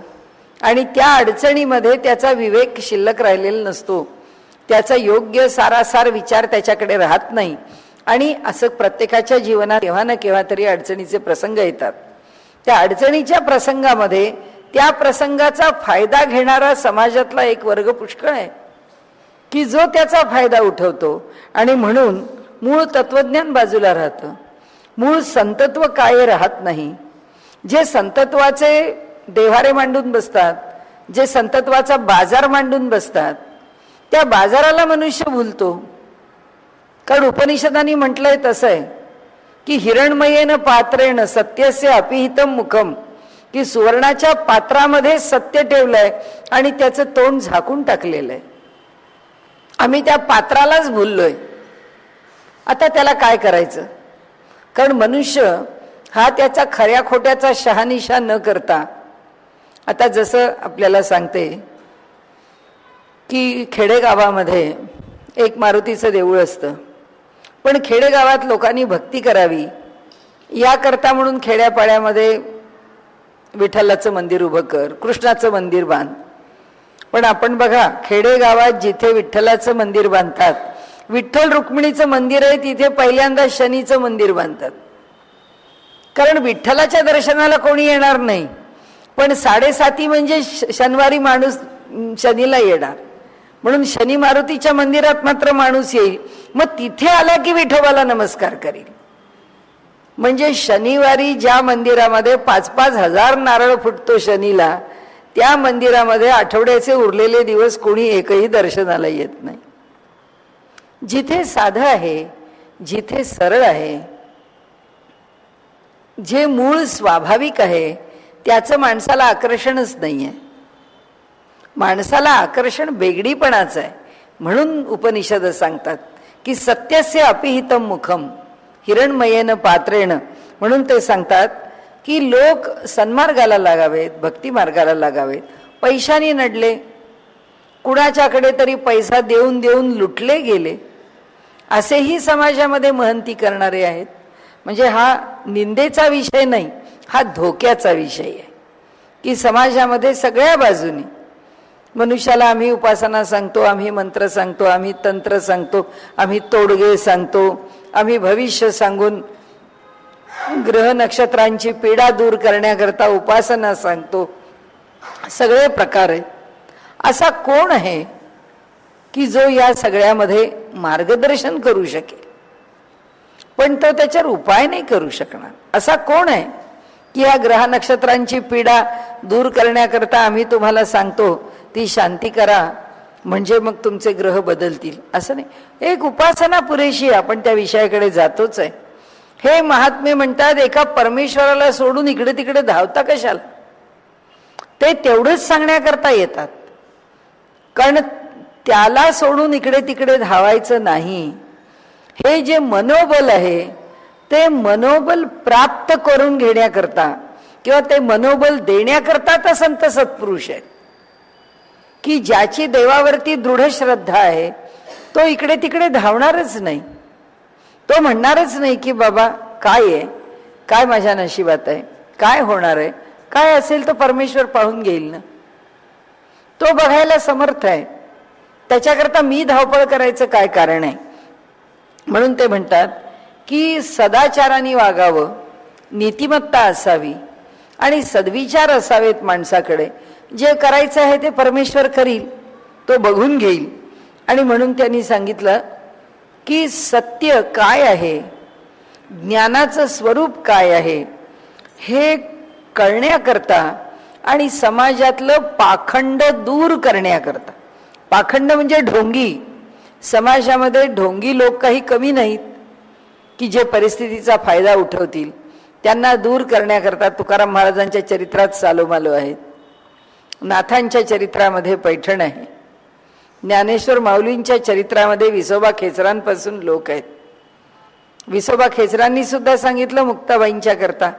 A: आणि त्या अडचणीमध्ये त्याचा विवेक शिल्लक राहिलेला नसतो, त्याचा योग्य सारासार विचार त्याच्याकडे राहत नाही. आणि असं प्रत्येकाच्या जीवनात केव्हा ना केव्हा तरी अडचणीचे प्रसंग येतात. त्या अडचणीच्या प्रसंगामध्ये त्या प्रसंगाचा फायदा घेणारा समाजातला एक वर्ग पुष्कळ आहे की जो त्याचा फायदा उठवतो. आणि म्हणून मूळ तत्वज्ञान बाजूला राहतं, मूळ संतत्व काय राहत नाही. जे संतत्वाचे देव्हारे मांडून बसतात, जे संतत्वाचा बाजार मांडून बसतात, त्या बाजाराला मनुष्य भुलतो. कारण उपनिषदांनी म्हटलंय तसं आहे की हिरणमयेन पात्रेण सत्यस्य अपिहितम मुखम, की सुवर्णाच्या पात्रामध्ये सत्य ठेवलंय आणि त्याचं तोंड झाकून टाकलेलं आहे. आम्ही त्या पात्रालाच भुललोय. आता त्याला काय करायचं? कारण मनुष्य हा त्याचा खऱ्या खोट्याचा शहानिशा न करता, आता जसं आपल्याला सांगते की खेडेगावामध्ये एक मारुतीचं देऊळ असतं, पण खेडेगावात लोकांनी भक्ती करावी याकरता म्हणून खेड्यापाड्यामध्ये विठ्ठलाचं मंदिर उभं कर, कृष्णाचं मंदिर बांध. पण आपण बघा खेडेगावात जिथे विठ्ठलाचं मंदिर बांधतात विठ्ठल रुक्मिणीचं मंदिर आहे तिथे पहिल्यांदा शनीचं मंदिर बांधतात, कारण विठ्ठलाच्या दर्शनाला कोणी येणार नाही, पण 7:30 म्हणजे शनिवारी माणूस शनीला येणार, म्हणून शनी मारुतीच्या मंदिरात मात्र माणूस येईल, मग तिथे आला की विठोबाला नमस्कार करील. म्हणजे शनिवारी ज्या मंदिरामध्ये 5-5 हजार नारळ फुटतो शनीला, त्या मंदिरामध्ये आठवड्याचे उरलेले दिवस कोणी एकही दर्शनाला येत नाही. जिथे साधं आहे, जिथे सरळ आहे, जे मूळ स्वाभाविक आहे, त्याचं माणसाला आकर्षणच नाहीये. माणसाला आकर्षण बेगडीपणाचं आहे. म्हणून उपनिषद सांगतात की सत्यस्य अपिहितम मुखम हिरणमयेन पात्रेण. म्हणून ते सांगतात की लोक सन्मार्गाला लागावेत, भक्ती मार्गाला लागावेत. पैशाने नडले, कुणाच्याकडे तरी पैसा देऊन देऊन लुटले गेले, असेही समाजामध्ये महंती करणारे आहेत. म्हणजे हा निंदेचा विषय नाही, हा धोक्याचा विषय आहे की समाजामध्ये सगळ्या बाजूनी मनुष्याला आम्ही उपासना सांगतो, आम्ही मंत्र सांगतो, आम्ही तंत्र सांगतो, आम्ही तोडगे सांगतो, आम्ही भविष्य सांगून ग्रह नक्षत्रांची पीडा दूर करण्याकरता उपासना सांगतो, सगळे प्रकार आहेत. असा कोण आहे की जो या सगळ्यामध्ये मार्गदर्शन करू शकेल, पण तो त्याच्यावर उपाय नाही करू शकणार? असा कोण आहे की या ग्रह नक्षत्रांची पीडा दूर करण्याकरता आम्ही तुम्हाला सांगतो ती शांती करा म्हणजे मग तुमचे ग्रह बदलतील? असं नाही. एक उपासना पुरेशी, आपण त्या विषयाकडे जातोच आहे. हे महात्मे म्हणतात एका परमेश्वराला सोडून इकडे तिकडे धावता कशाला? ते तेवढंच सांगण्याकरता येतात, कारण त्याला सोडून इकडे तिकडे धावायचं नाही. हे जे मनोबल आहे ते मनोबल प्राप्त करून घेण्याकरता किंवा ते मनोबल देण्याकरता तर संत सत्पुरुष आहेत की ज्याची देवावरती दृढ श्रद्धा आहे तो इकडे तिकडे धावणारच नाही. तो म्हणणारच नाही की बाबा काय आहे, काय माझ्या नशिबात आहे, काय होणार आहे, काय असेल तो परमेश्वर पाहून घेईल ना. तो बघायला समर्थ आहे, त्याच्याकरता मी धावपळ करायचं काय कारण आहे? म्हणून ते म्हणतात की सदाचाराने वागावं, नीतिमत्ता असावी आणि सद्विचार असावेत माणसाकडे. जे करायचं आहे ते परमेश्वर करील, तो बघून घेईल. आणि म्हणून त्यांनी सांगितलं की सत्य काय आहे, ज्ञानाचं स्वरूप काय आहे, हे कळण्याकरता आणि समाजातलं पाखंड दूर करण्याकरता. पाखंड म्हणजे ढोंगी. समाजामध्ये ढोंगी लोक काही कमी नाहीत की जे परिस्थितीचा फायदा उठवतील. त्यांना दूर करण्याकरता तुकाराम महाराजांच्या चरित्रात सालोमालो आहेत, नाथांच्या चरित्रामध्ये पैठण आहे, ज्ञानेश्वर माऊलींच्या चरित्रामध्ये विसोबा खेचरांपासून लोक आहेत. विसोबा खेचरांनी सुद्धा सांगितलं मुक्ताबाईंच्या करता.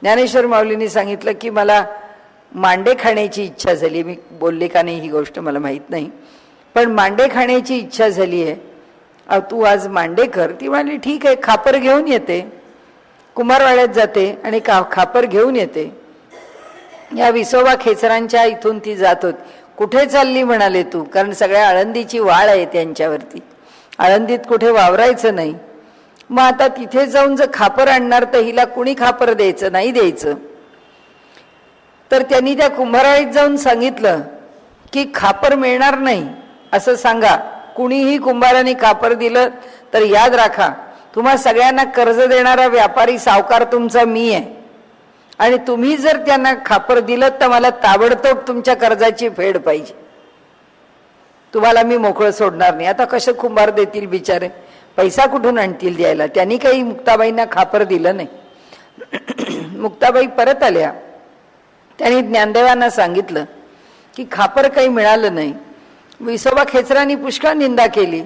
A: ज्ञानेश्वर माऊलींनी सांगितलं की मला मांडे खाण्याची इच्छा झाली. मी बोलले का नाही ही गोष्ट मला माहीत नाही, पण मांडे खाण्याची इच्छा झाली आहे, तू आज मांडे कर. ती म्हणाली ठीक आहे, खापर घेऊन येते. कुंभारवाड्यात जाते आणि खापर घेऊन येते. या विसोबा खेचरांच्या इथून ती जात होती. कुठे चालली म्हणाले तू? कारण सगळ्या आळंदीची वाळ आहे त्यांच्यावरती, आळंदीत कुठे वावरायचं नाही. मग आता तिथे जाऊन जर खापर आणणार तर हिला कुणी खापर द्यायचं नाही द्यायचं. तर त्यांनी त्या कुंभारवाडीत जाऊन सांगितलं की खापर मिळणार नाही असं सांगा. कुणीही कुंभाराने खापर दिलं तर याद राखा, तुम्हा सगळ्यांना कर्ज देणारा व्यापारी सावकार तुमचा मी आहे, आणि तुम्ही जर त्यांना खापर दिलं तर मला ताबडतोब तुमच्या कर्जाची फेड पाहिजे. तुम्हाला मी मोकळं सोडणार नाही. आता कसे कुंभार देतील बिचारे, पैसा कुठून आणतील द्यायला? त्यांनी काही मुक्ताबाईंना खापर दिलं नाही. मुक्ताबाई परत आल्या. त्यांनी ज्ञानदेवांना सांगितलं की खापर काही मिळालं नाही. विसोबा खेचरांनी पुष्कळ निंदा केली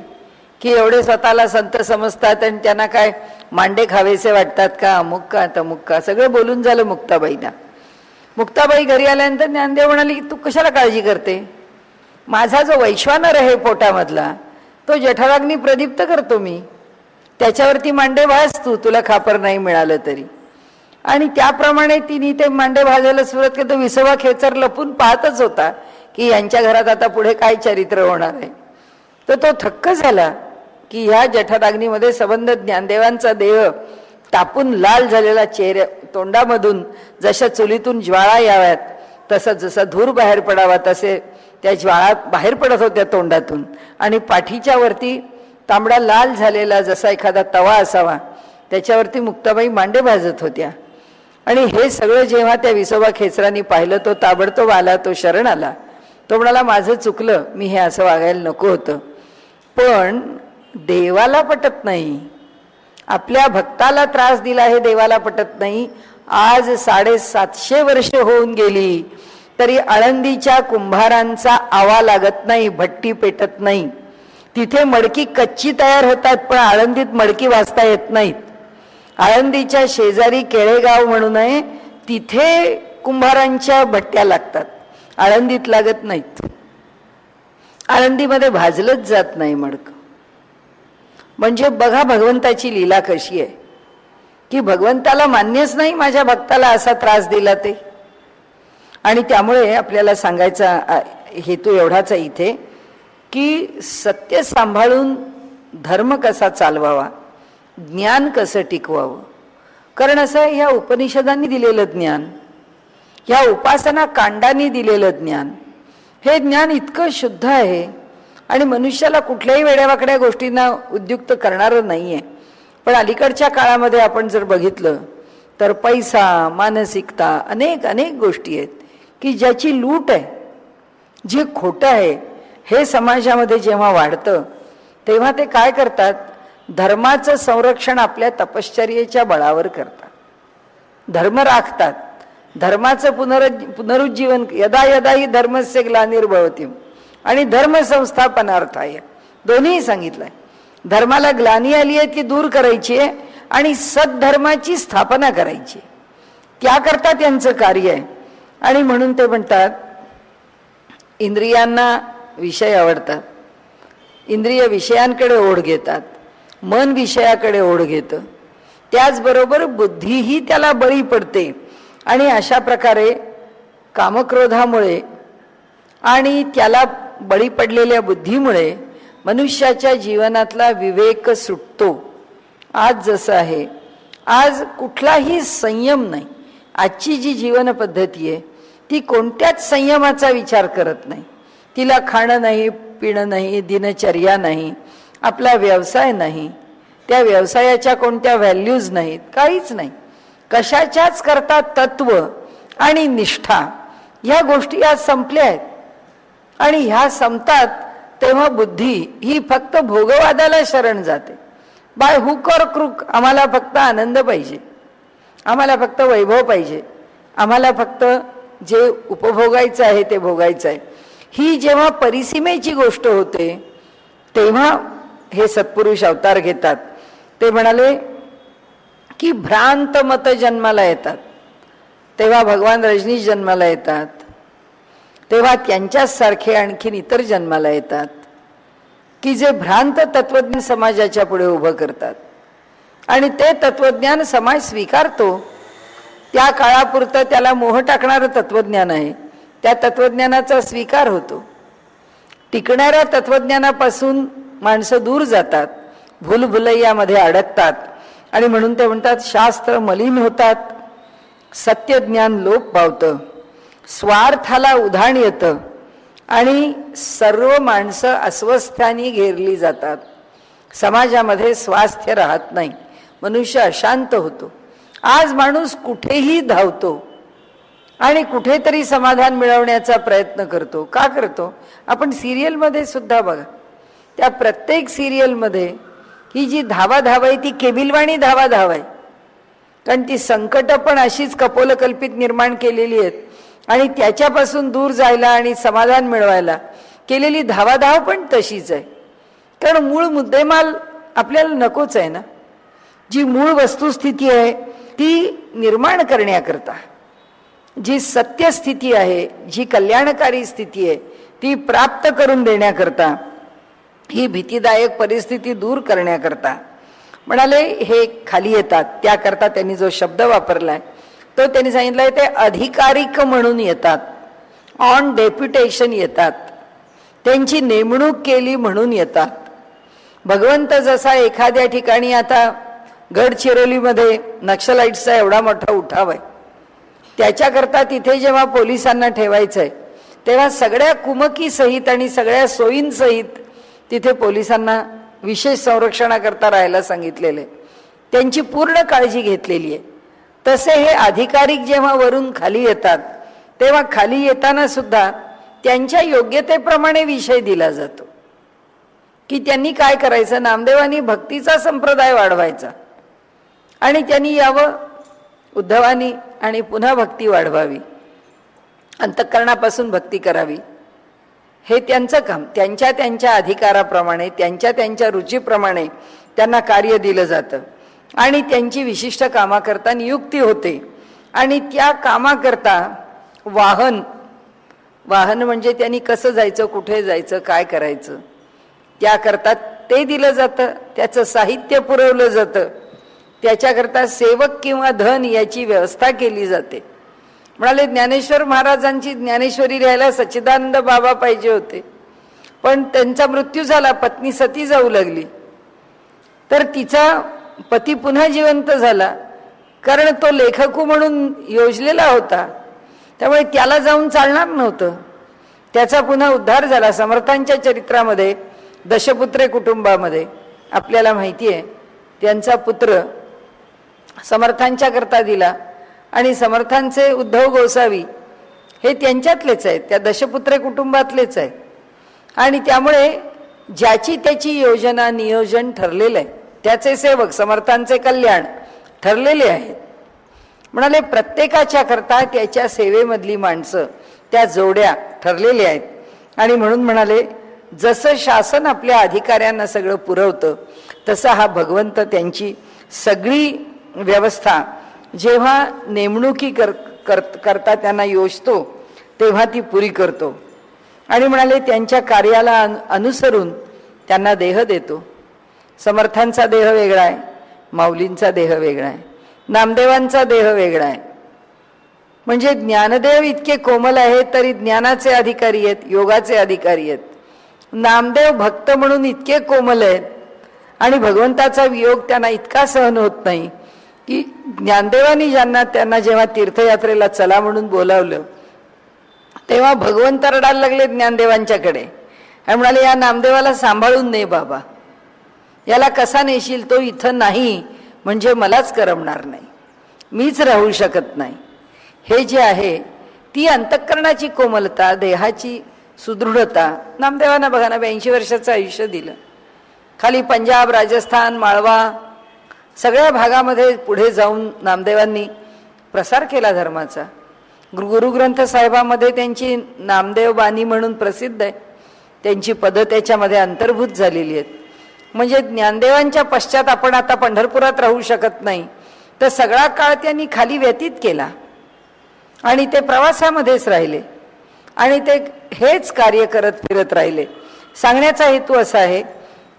A: की एवढे स्वतःला संत समजतात आणि त्यांना काय मांडे खावेसे वाटतात का, अमुक का तमुक का, सगळं बोलून झालं मुक्ताबाईंना. मुक्ताबाई घरी आल्यानंतर ज्ञानदेव म्हणाली की तू कशाला काळजी करते, माझा जो वैश्वानर आहे पोटामधला तो जठराग्नी प्रदीप्त करतो मी, त्याच्यावरती मांडे भाज तू, तुला खापर नाही मिळालं तरी. आणि त्याप्रमाणे तिने ते मांडे भाजायला सुरुवात केली. तो विसोबा खेचर लपून पाहतच होता की यांच्या घरात आता पुढे काय चरित्र होणार आहे. तर तो थक्क झाला. की ह्या जठराग्नीमध्ये संबंध ज्ञानदेवांचा देह तापून लाल झालेला चेहऱ्या तोंडामधून जशा चुलीतून ज्वाळा याव्यात, तसं जसा धूर बाहेर पडावा तसे त्या ज्वाळा बाहेर पडत होत्या तोंडातून. आणि पाठीच्या वरती तांबडा लाल झालेला जसा एखादा तवा असावा त्याच्यावरती मुक्ताबाई मांडे भाजत होत्या. आणि हे सगळं जेव्हा त्या विसोबा खेचरांनी पाहिलं, तो ताबडतोब आला, तो शरण आला. तो म्हणाला, माझं चुकलं, मी हे असं वागायला नको होतं. पण देवाला पटत नाही, आपल्या भक्ताला त्रास दिला हे देवाला पटत नाही. आज 750 वर्ष होऊन गेली तरी आळंदीच्या कुंभारांचा आवा लागत नाही, भट्टी पेटत नाही. तिथे मडकी कच्ची तयार होतात, पण आळंदीत मडकी वाजता येत नाहीत. आळंदीच्या शेजारी केळेगाव म्हणून आहे, तिथे कुंभारांच्या भट्ट्या लागतात, आळंदीत लागत नाहीत. आळंदीमध्ये भाजलंच जात नाही मडकं. म्हणजे बघा भगवंताची लीला कशी आहे, की भगवंताला मान्यच नाही माझ्या भक्ताला असा त्रास दिला ते. आणि त्यामुळे आपल्याला सांगायचा हेतू एवढाच आहे इथे, की सत्य सांभाळून धर्म कसा चालवावा, ज्ञान कसं टिकवावं. कारण असं ह्या उपनिषदांनी दिलेलं ज्ञान, ह्या उपासना कांडांनी दिलेलं ज्ञान, हे ज्ञान इतकं शुद्ध आहे आणि मनुष्याला कुठल्याही वेड्यावाकड्या गोष्टींना उद्युक्त करणारं नाही आहे. पण अलीकडच्या काळामध्ये आपण जर बघितलं तर पैसा, मानसिकता, अनेक अनेक गोष्टी आहेत की ज्याची लूट आहे, जे खोटं आहे, हे समाजामध्ये जेव्हा वाढतं तेव्हा ते काय करतात, धर्माचं संरक्षण आपल्या तपश्चर्येच्या बळावर करतात, धर्म राखतात. धर्माचं पुनरुज्जीवन, यदा यदा ही धर्मस्य ग्लानिर्भवती आणि धर्म संस्थापनार्थाय, दोन्ही सांगितलंय. धर्माला ग्लानी आली आहे ती दूर करायची आहे आणि सद्धर्माची स्थापना करायची, त्याकरता त्यांचं कार्य आहे. आणि म्हणून ते म्हणतात, इंद्रियांना विषय आवडतात, इंद्रिय विषयांकडे ओढ घेतात, मन विषयाकडे ओढ घेतं, त्याचबरोबर बुद्धीही त्याला बळी पडते. आणि अशा प्रकारे कामक्रोधामुळे आणि त्याला बळी पडलेल्या बुद्धीमुळे मनुष्याच्या जीवनातला विवेक सुटतो. आज जसं आहे, आज कुठलाही संयम नाही. आजची जी जीवन पद्धती आहे ती कोणत्याच संयमाचा विचार करत नाही. तिला खाणं नाही, पिणं नाही, दिनचर्या नाही, आपला व्यवसाय नाही, त्या व्यवसायाच्या कोणत्या व्हॅल्यूज नाहीत, काहीच नाही. कशाच्याच करता तत्व आणि निष्ठा ह्या गोष्टी आज संपल्या आहेत. आणि ह्या संपतात तेव्हा बुद्धी ही फक्त भोगवादाला शरण जाते. बाय हुक और क्रूक, आम्हाला फक्त आनंद पाहिजे, आम्हाला फक्त वैभव पाहिजे, आम्हाला फक्त जे उपभोगायचं आहे ते भोगायचं आहे. ही जेव्हा परिसीमेची गोष्ट होते तेव्हा हे सत्पुरुष अवतार घेतात. ते म्हणाले की भ्रांत मत जन्माला येतात, तेव्हा भगवान रजनीश जन्माला येतात, तेव्हा त्यांच्यासारखे आणखीन इतर जन्माला येतात की जे भ्रांत तत्वज्ञान समाजाच्या पुढे उभं करतात. आणि ते तत्वज्ञान समाज स्वीकारतो. त्या काळापुरतं त्याला मोह टाकणारं तत्वज्ञान आहे, त्या तत्वज्ञानाचा स्वीकार होतो. टिकणाऱ्या तत्वज्ञानापासून माणसं दूर जातात, भूलभुलैयामध्ये अडकतात. आणि म्हणून ते म्हणतात, शास्त्र मलिन होतात, सत्यज्ञान लोप पावतं, स्वार्थाला उधाण येतं आणि सर्व माणसं अस्वस्थानी घेरली जातात. समाजामध्ये स्वास्थ्य राहत नाही, मनुष्य अशांत होतो. आज माणूस कुठेही धावतो आणि कुठेतरी समाधान मिळवण्याचा प्रयत्न करतो. का करतो? आपण सिरियलमध्ये सुद्धा बघा, त्या प्रत्येक सिरियलमध्ये ही जी धावाधाव आहे ती केबिलवाणी धावाधाव आहे. कारण ती संकट पण अशीच कपोलकल्पित निर्माण केलेली आहेत आणि त्याच्यापासून दूर जायला आणि समाधान मिळवायला केलेली धावाधाव पण तशीच आहे. कारण मूळ मुद्देमाल आपल्याला नकोच आहे ना. जी मूळ वस्तुस्थिती आहे ती निर्माण करण्याकरता, जी सत्यस्थिती आहे, जी कल्याणकारी स्थिती आहे ती प्राप्त करून देण्याकरता, ही भीतीदायक परिस्थिती दूर करण्याकरता म्हणाले हे खाली येतात. त्याकरता त्यांनी जो शब्द वापरलाय तो त्यांनी सांगितलाय ते अधिकारिक म्हणून येतात, ऑन डेप्युटेशन येतात, त्यांची नेमणूक केली म्हणून येतात. भगवंत जसा एखाद्या ठिकाणी, आता गडचिरोलीमध्ये नक्षलाइट्सचा एवढा मोठा उठाव आहे, त्याच्याकरता तिथे जेव्हा पोलिसांना ठेवायचंय तेव्हा सगळ्या कुमकी सहित आणि सगळ्या सोयींसहित तिथे पोलिसांना विशेष संरक्षणाकरता राहायला सांगितलेले, त्यांची पूर्ण काळजी घेतलेली आहे. तसे हे अधिकारी जेव्हा वरून खाली येतात तेव्हा खाली येताना सुद्धा त्यांच्या योग्यतेप्रमाणे विषय दिला जातो की त्यांनी काय करायचं. नामदेवांनी भक्तीचा संप्रदाय वाढवायचा आणि त्यांनी यावं उद्धवानी आणि पुन्हा भक्ती वाढवावी, अंतःकरणापासून भक्ती करावी. हे त्यांचं काम. त्यांच्या त्यांच्या अधिकाराप्रमाणे, त्यांच्या त्यांच्या रुचीप्रमाणे त्यांना कार्य दिलं जातं आणि त्यांची विशिष्ट कामाकरता नियुक्ती होते. आणि त्या कामाकरता वाहन म्हणजे त्यांनी कसं जायचं, कुठे जायचं, काय करायचं, त्याकरता ते दिलं जातं, त्याचं साहित्य पुरवलं जातं, त्याच्याकरता सेवक किंवा धन याची व्यवस्था केली जाते. म्हणाले ज्ञानेश्वर महाराजांची ज्ञानेश्वरी राहायला सच्चिदानंद बाबा पाहिजे होते, पण त्यांचा मृत्यू झाला, पत्नी सती जाऊ लागली, तर तिचा पती पुन्हा जिवंत झाला, कारण तो लेखकू म्हणून योजलेला होता, त्यामुळे त्याला जाऊन चालणार नव्हतं. त्याचा पुन्हा उद्धार झाला. समर्थांच्या चरित्रामध्ये दशपुत्रे कुटुंबामध्ये आपल्याला माहिती आहे, त्यांचा पुत्र समर्थांच्या करता दिला आणि समर्थांचे उद्धव गोसावी हे त्यांच्यातलेच आहेत, त्या दशपुत्रे कुटुंबातलेच आहेत. आणि त्यामुळे ज्याची त्याची योजना नियोजन ठरलेलं आहे, त्याचे सेवक समर्थांचे कल्याण ठरलेले आहेत. म्हणाले प्रत्येकाच्या करता त्याच्या सेवेमधली माणसं, त्या जोड्या ठरलेल्या आहेत. आणि म्हणून म्हणाले जसं शासन आपल्या अधिकाऱ्यांना सगळं पुरवतं तसं हा भगवंत त्यांची सगळी व्यवस्था जेव्हा नेमणुकी करता त्यांना योजतो तेव्हा ती पुरी करतो. आणि म्हणाले त्यांच्या कार्याला अनुसरून त्यांना देह देतो. समर्थांचा देह वेगळा आहे, माऊलींचा देह वेगळा आहे, नामदेवांचा देह वेगळा आहे. म्हणजे ज्ञानदेव इतके कोमल आहेत तरी ज्ञानाचे अधिकारी आहेत, योगाचे अधिकारी आहेत. नामदेव भक्त म्हणून इतके कोमल आहेत आणि भगवंताचा वियोग त्यांना इतका सहन होत नाही की ज्ञानदेवानी त्यांना जेव्हा तीर्थयात्रेला चला म्हणून बोलावलं तेव्हा भगवंत रडायला लागले ज्ञानदेवांच्याकडे आणि म्हणाले या नामदेवाला सांभाळून ने बाबा, याला कसा नेशील, तो इथं नाही म्हणजे मलाच करमणार नाही, मीच राहू शकत नाही. हे जे आहे ती अंतःकरणाची कोमलता, देहाची सुदृढता. नामदेवांना बघा ना 82 वर्षाचं आयुष्य दिलं. खाली पंजाब, राजस्थान, माळवा सगळ्या भागामध्ये पुढे जाऊन नामदेवांनी प्रसार केला धर्माचा. गुरुग्रंथ साहेबामध्ये त्यांची नामदेव बाणी म्हणून प्रसिद्ध आहे, त्यांची पदं त्याच्यामध्ये अंतर्भूत झालेली आहेत. म्हणजे ज्ञानदेवांच्या पश्चात आपण आता पंढरपुरात राहू शकत नाही, तर सगळा काळ त्यांनी खाली व्यतीत केला आणि ते प्रवासामध्येच राहिले आणि ते हेच कार्य करत फिरत राहिले. सांगण्याचा हेतू असा आहे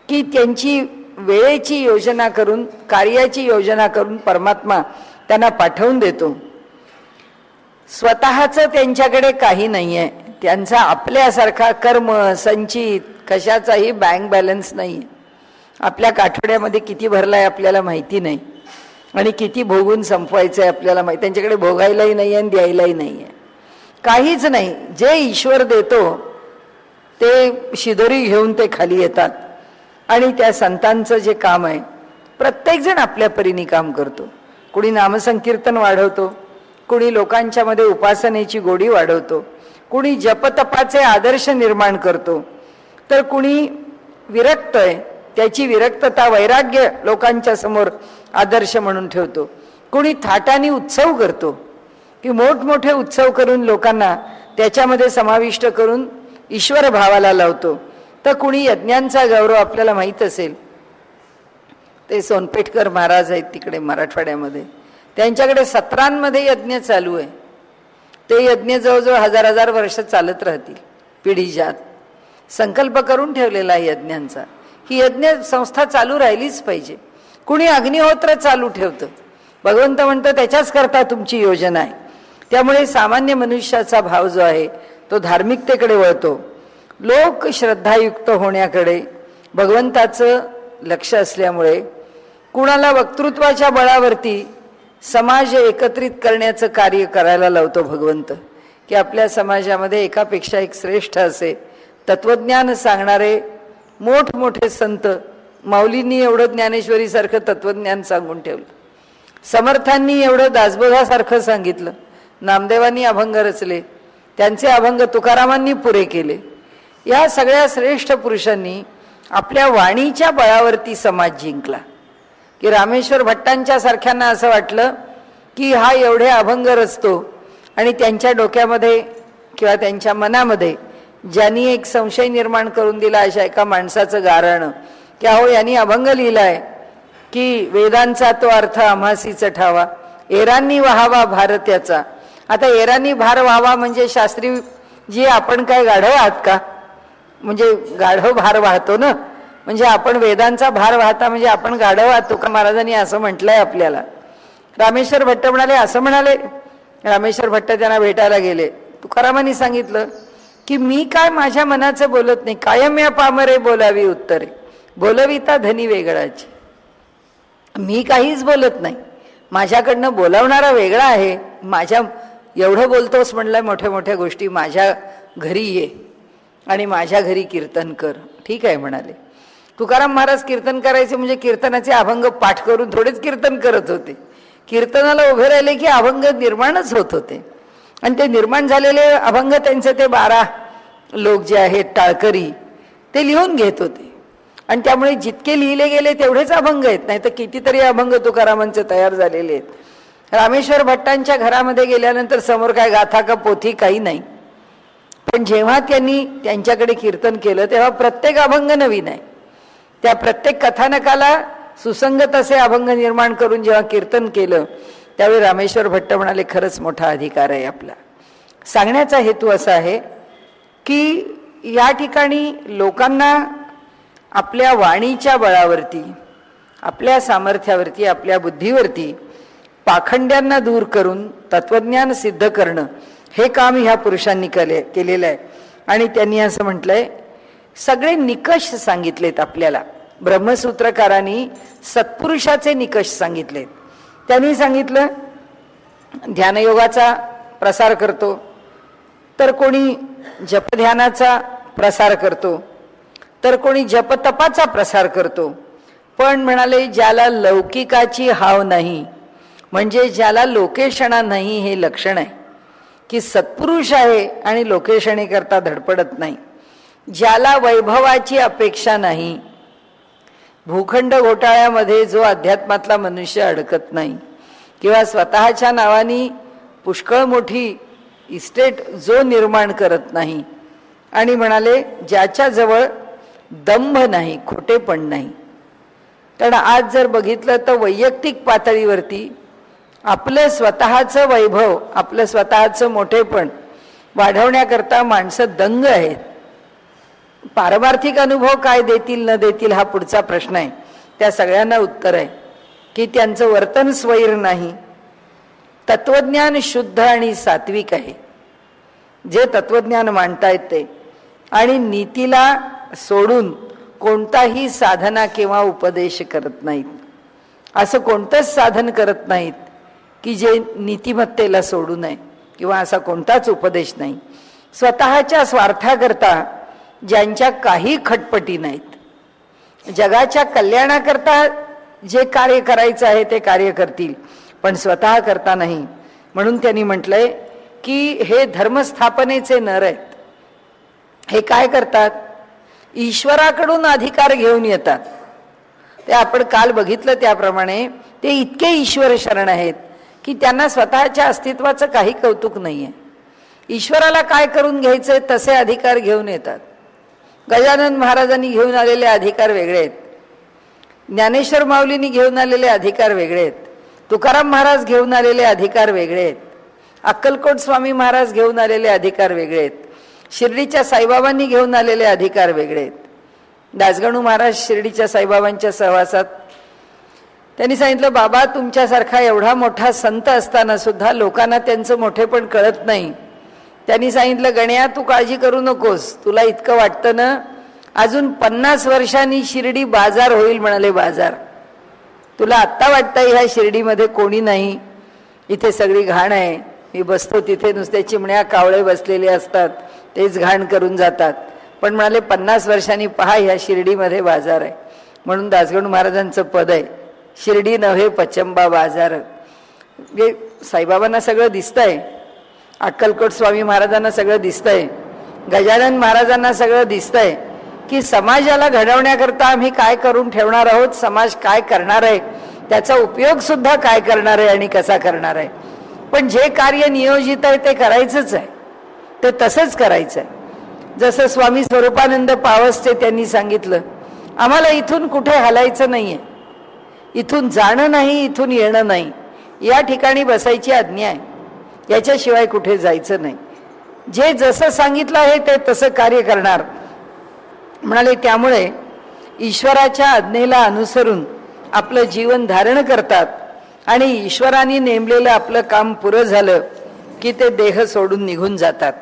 A: की त्यांची वेळेची योजना करून, कार्याची योजना करून परमात्मा त्यांना पाठवून देतो. स्वतःचं त्यांच्याकडे काही नाही आहे, त्यांचा आपल्यासारखा कर्म संचित कशाचाही बँक बॅलन्स नाही. आपल्या काठवड्यामध्ये किती भरलाय आपल्याला माहिती नाही आणि किती भोगून संपवायचं आहे आपल्याला माहिती. त्यांच्याकडे भोगायलाही नाही आणि द्यायलाही नाही आहे, काहीच नाही. जे ईश्वर देतो ते शिदोरी घेऊन ते खाली येतात. आणि त्या संतांचं जे काम आहे प्रत्येकजण आपल्या परीने काम करतो. कुणी नामसंकीर्तन वाढवतो, कुणी लोकांच्या मध्ये उपासनेची गोडी वाढवतो, कुणी जपतपाचे आदर्श निर्माण करतो, तर कुणी विरक्त आहे त्याची विरक्तता वैराग्य लोकांच्या समोर आदर्श म्हणून ठेवतो, कुणी थाटाने उत्सव करतो की मोठमोठे उत्सव करून लोकांना त्याच्यामध्ये समाविष्ट करून ईश्वर भावाला लावतो, तर कुणी यज्ञांचा गौरव. आपल्याला माहीत असेल ते सोनपेठकर महाराज आहेत तिकडे मराठवाड्यामध्ये, त्यांच्याकडे सत्रांमध्ये यज्ञ चालू आहे. ते यज्ञ जवळजवळ 1000 वर्ष चालत राहतील पिढीजात. संकल्प करून ठेवलेला आहे यज्ञांचा, ही यज्ञ संस्था चालू राहिलीच पाहिजे. कुणी अग्निहोत्र चालू ठेवतं, भगवंत म्हणतं त्याच्याच करता तुमची योजना आहे. त्यामुळे सामान्य मनुष्याचा भाव जो आहे तो धार्मिकतेकडे वळतो, लोक श्रद्धायुक्त होण्याकडे, भगवंताचं लक्ष असल्यामुळे कुणाला वक्तृत्वाच्या बळावरती समाज एकत्रित करण्याचं कार्य करायला लावतो भगवंत, की आपल्या समाजामध्ये एकापेक्षा एक श्रेष्ठ असे तत्वज्ञान सांगणारे मोठमोठे संत. माऊलींनी एवढं ज्ञानेश्वरीसारखं तत्वज्ञान सांगून ठेवलं, समर्थांनी एवढं दासबोधासारखं सांगितलं, नामदेवांनी अभंग रचले, त्यांचे अभंग तुकारामांनी पुरे केले. या सगळ्या श्रेष्ठ पुरुषांनी आपल्या वाणीच्या बळावरती समाज जिंकला. की रामेश्वर भट्टांच्या सारख्यांना असं वाटलं की हा एवढे अभंग रचतो, आणि त्यांच्या डोक्यामध्ये किंवा त्यांच्या मनामध्ये ज्यांनी एक संशय निर्माण करून दिला अशा एका माणसाचं गारणं की अहो यांनी अभंग लिहिलाय की वेदांचा तो अर्थ आम्हासीच ठावा, एरांनी व्हावा भारत्याचा. आता एरांनी भार व्हावा म्हणजे शास्त्री जी आपण काय गाढव आहात का? म्हणजे गाढव भार वाहतो ना, म्हणजे आपण वेदांचा भार वाहता म्हणजे आपण गाढव आहात. तुका महाराजांनी असं म्हटलंय आपल्याला. रामेश्वर भट्ट म्हणाले, असं म्हणाले. रामेश्वर भट्ट त्यांना भेटायला गेले. तुकारामांनी सांगितलं की मी काय माझ्या मनाचं बोलत नाही, कायम या पामरे बोलावी उत्तरे, बोलविता धनी वेगळाची. मी काहीच बोलत नाही, माझ्याकडनं बोलावणारा वेगळा आहे. माझ्या एवढं बोलतोस म्हणलंय मोठ्या मोठ्या गोष्टी, माझ्या घरी ये आणि माझ्या घरी कीर्तन कर. ठीक आहे म्हणाले. तुकाराम महाराज कीर्तन करायचे म्हणजे कीर्तनाचे अभंग पाठ करून थोडेच कीर्तन करत होते. कीर्तनाला उभे राहिले की अभंग निर्माणच होत होते, आणि ते निर्माण झालेले अभंग त्यांचे ते 12 लोक जे आहेत टाळकरी ते लिहून घेत होते. आणि त्यामुळे जितके लिहिले गेले तेवढेच अभंग आहेत, नाही तर कितीतरी अभंग तुकारामांचे तयार झालेले आहेत. रामेश्वर भट्टांच्या घरामध्ये गेल्यानंतर समोर काय गाथा का पोथी काही नाही, पण जेव्हा त्यांनी त्यांच्याकडे कीर्तन केलं तेव्हा प्रत्येक अभंग नवीन आहे. त्या प्रत्येक कथानकाला सुसंगत असे अभंग निर्माण करून जेव्हा कीर्तन केलं त्यावेळी रामेश्वर भट्ट म्हणाले, खरंच मोठा अधिकार आहे आपला. सांगण्याचा हेतू असा आहे की या ठिकाणी लोकांना आपल्या वाणीच्या बळावरती, आपल्या सामर्थ्यावरती, आपल्या बुद्धीवरती पाखंड्यांना दूर करून तत्वज्ञान सिद्ध करणं हे काम ह्या पुरुषांनी केलेलं आहे. आणि त्यांनी असं म्हटलंय, सगळे निकष सांगितलेत आपल्याला. ब्रह्मसूत्रकारांनी सत्पुरुषाचे निकष सांगितलेत. त्यांनी सांगितलं ध्यानयोगाचा प्रसार करतो, तर कोणी जपध्यानाचा प्रसार करतो, तर कोणी जपतपाचा प्रसार करतो. पण म्हणाले ज्याला लौकिकाची हाव नाही, म्हणजे ज्याला लोकेशणा नाही, हे लक्षण आहे की सत्पुरुष आहे आणि लोकेशणे करता धडपडत नाही. ज्याला वैभवाची अपेक्षा नाही, भूखंड घोटाळ्यामध्ये जो अध्यात्मातला मनुष्य अडकत नाही, किंवा स्वतःच्या नावानी पुष्कळ मोठी इस्टेट जो निर्माण करत नाही, आणि म्हणाले ज्याच्याजवळ दंभ नाही, खोटेपण नाही. कारण आज जर बघितलं तर वैयक्तिक पातळीवरती आपलं स्वतःचं वैभव, आपलं स्वतःचं मोठेपण वाढवण्याकरता माणसं दंग आहेत. पारमार्थिक अनुभव काय देतील न देतील हा पुढचा प्रश्न आहे. त्या सगळ्यांना उत्तर आहे की त्यांचं वर्तन स्वैर नाही. तत्वज्ञान शुद्ध आणि सात्विक आहे, जे तत्वज्ञान मांडतायत ते, आणि नीतीला सोडून कोणताही साधना किंवा उपदेश करत नाहीत. असं कोणतंच साधन करत नाहीत की जे नीतिमत्तेला सोडू नये, किंवा असा कोणताच उपदेश नाही. स्वतःच्या स्वार्थाकरता ज्यांच्या काही खटपटी नाहीत, जगाच्या कल्याणाकरता जे कार्य करायचं आहे ते कार्य करतील, पण स्वतः करता नाही. म्हणून त्यांनी म्हटलंय की हे धर्मस्थापनेचे नर आहेत. हे काय करतात? ईश्वराकडून अधिकार घेऊन येतात. ते आपण काल बघितलं त्याप्रमाणे ते इतके ईश्वर शरण आहेत की त्यांना स्वतःच्या अस्तित्वाचं काही कौतुक नाहीये. ईश्वराला काय करून घ्यायचंय तसे अधिकार घेऊन येतात. गजानन महाराजांनी घेऊन आलेले अधिकार वेगळे आहेत, ज्ञानेश्वर माऊलींनी घेऊन आलेले अधिकार वेगळे आहेत, तुकाराम महाराज घेऊन आलेले अधिकार वेगळे आहेत, अक्कलकोट स्वामी महाराज घेऊन आलेले अधिकार वेगळे आहेत, शिर्डीच्या साईबाबांनी घेऊन आलेले अधिकार वेगळे आहेत. दासगणू महाराज शिर्डीच्या साईबाबांच्या सहवासात त्यांनी सांगितलं, बाबा तुमच्यासारखा एवढा मोठा संत असताना सुद्धा लोकांना त्यांचं मोठेपण कळत नाही. त्यांनी सांगितलं, गण्या तू काळजी करू नकोस, तुला इतकं वाटतं ना अजून 50 वर्षांनी शिर्डी बाजार होईल म्हणाले. बाजार तुला आत्ता वाटतंय ह्या शिर्डीमध्ये कोणी नाही, इथे सगळी घाण आहे, मी बसतो तिथे नुसते चिमण्या कावळे बसलेले असतात, तेच घाण करून जातात. पण म्हणाले 50 वर्षांनी पहा ह्या शिर्डीमध्ये बाजार आहे. म्हणून दासगणू महाराजांचं पद आहे, शिर्डी नव्हे पचंबा बाजार. म्हणजे साईबाबांना सगळं दिसतंय, अक्कलकोट स्वामी महाराजांना सगळं दिसतंय, गजानन महाराजांना सगळं दिसतंय की समाजाला घडवण्याकरता आम्ही काय करून ठेवणार आहोत, समाज काय करणार आहे, त्याचा उपयोग सुद्धा काय करणार आहे आणि कसा करणार आहे. पण जे कार्य नियोजित आहे ते करायचंच आहे, ते तसंच करायचं आहे. जसं स्वामी स्वरूपानंद पावसचे त्यांनी सांगितलं, आम्हाला इथून कुठे हलायचं नाहीये, इथून जाणं नाही, इथून येणं नाही, या ठिकाणी बसायची आज्ञा आहे, याच्याशिवाय कुठे जायचं नाही. जे जसं सांगितलं आहे ते तसं कार्य करणार म्हणाले. त्यामुळे ईश्वराच्या आज्ञेला अनुसरून आपलं जीवन धारण करतात आणि ईश्वराने नेमलेलं आपलं काम पुरं झालं की ते देह सोडून निघून जातात.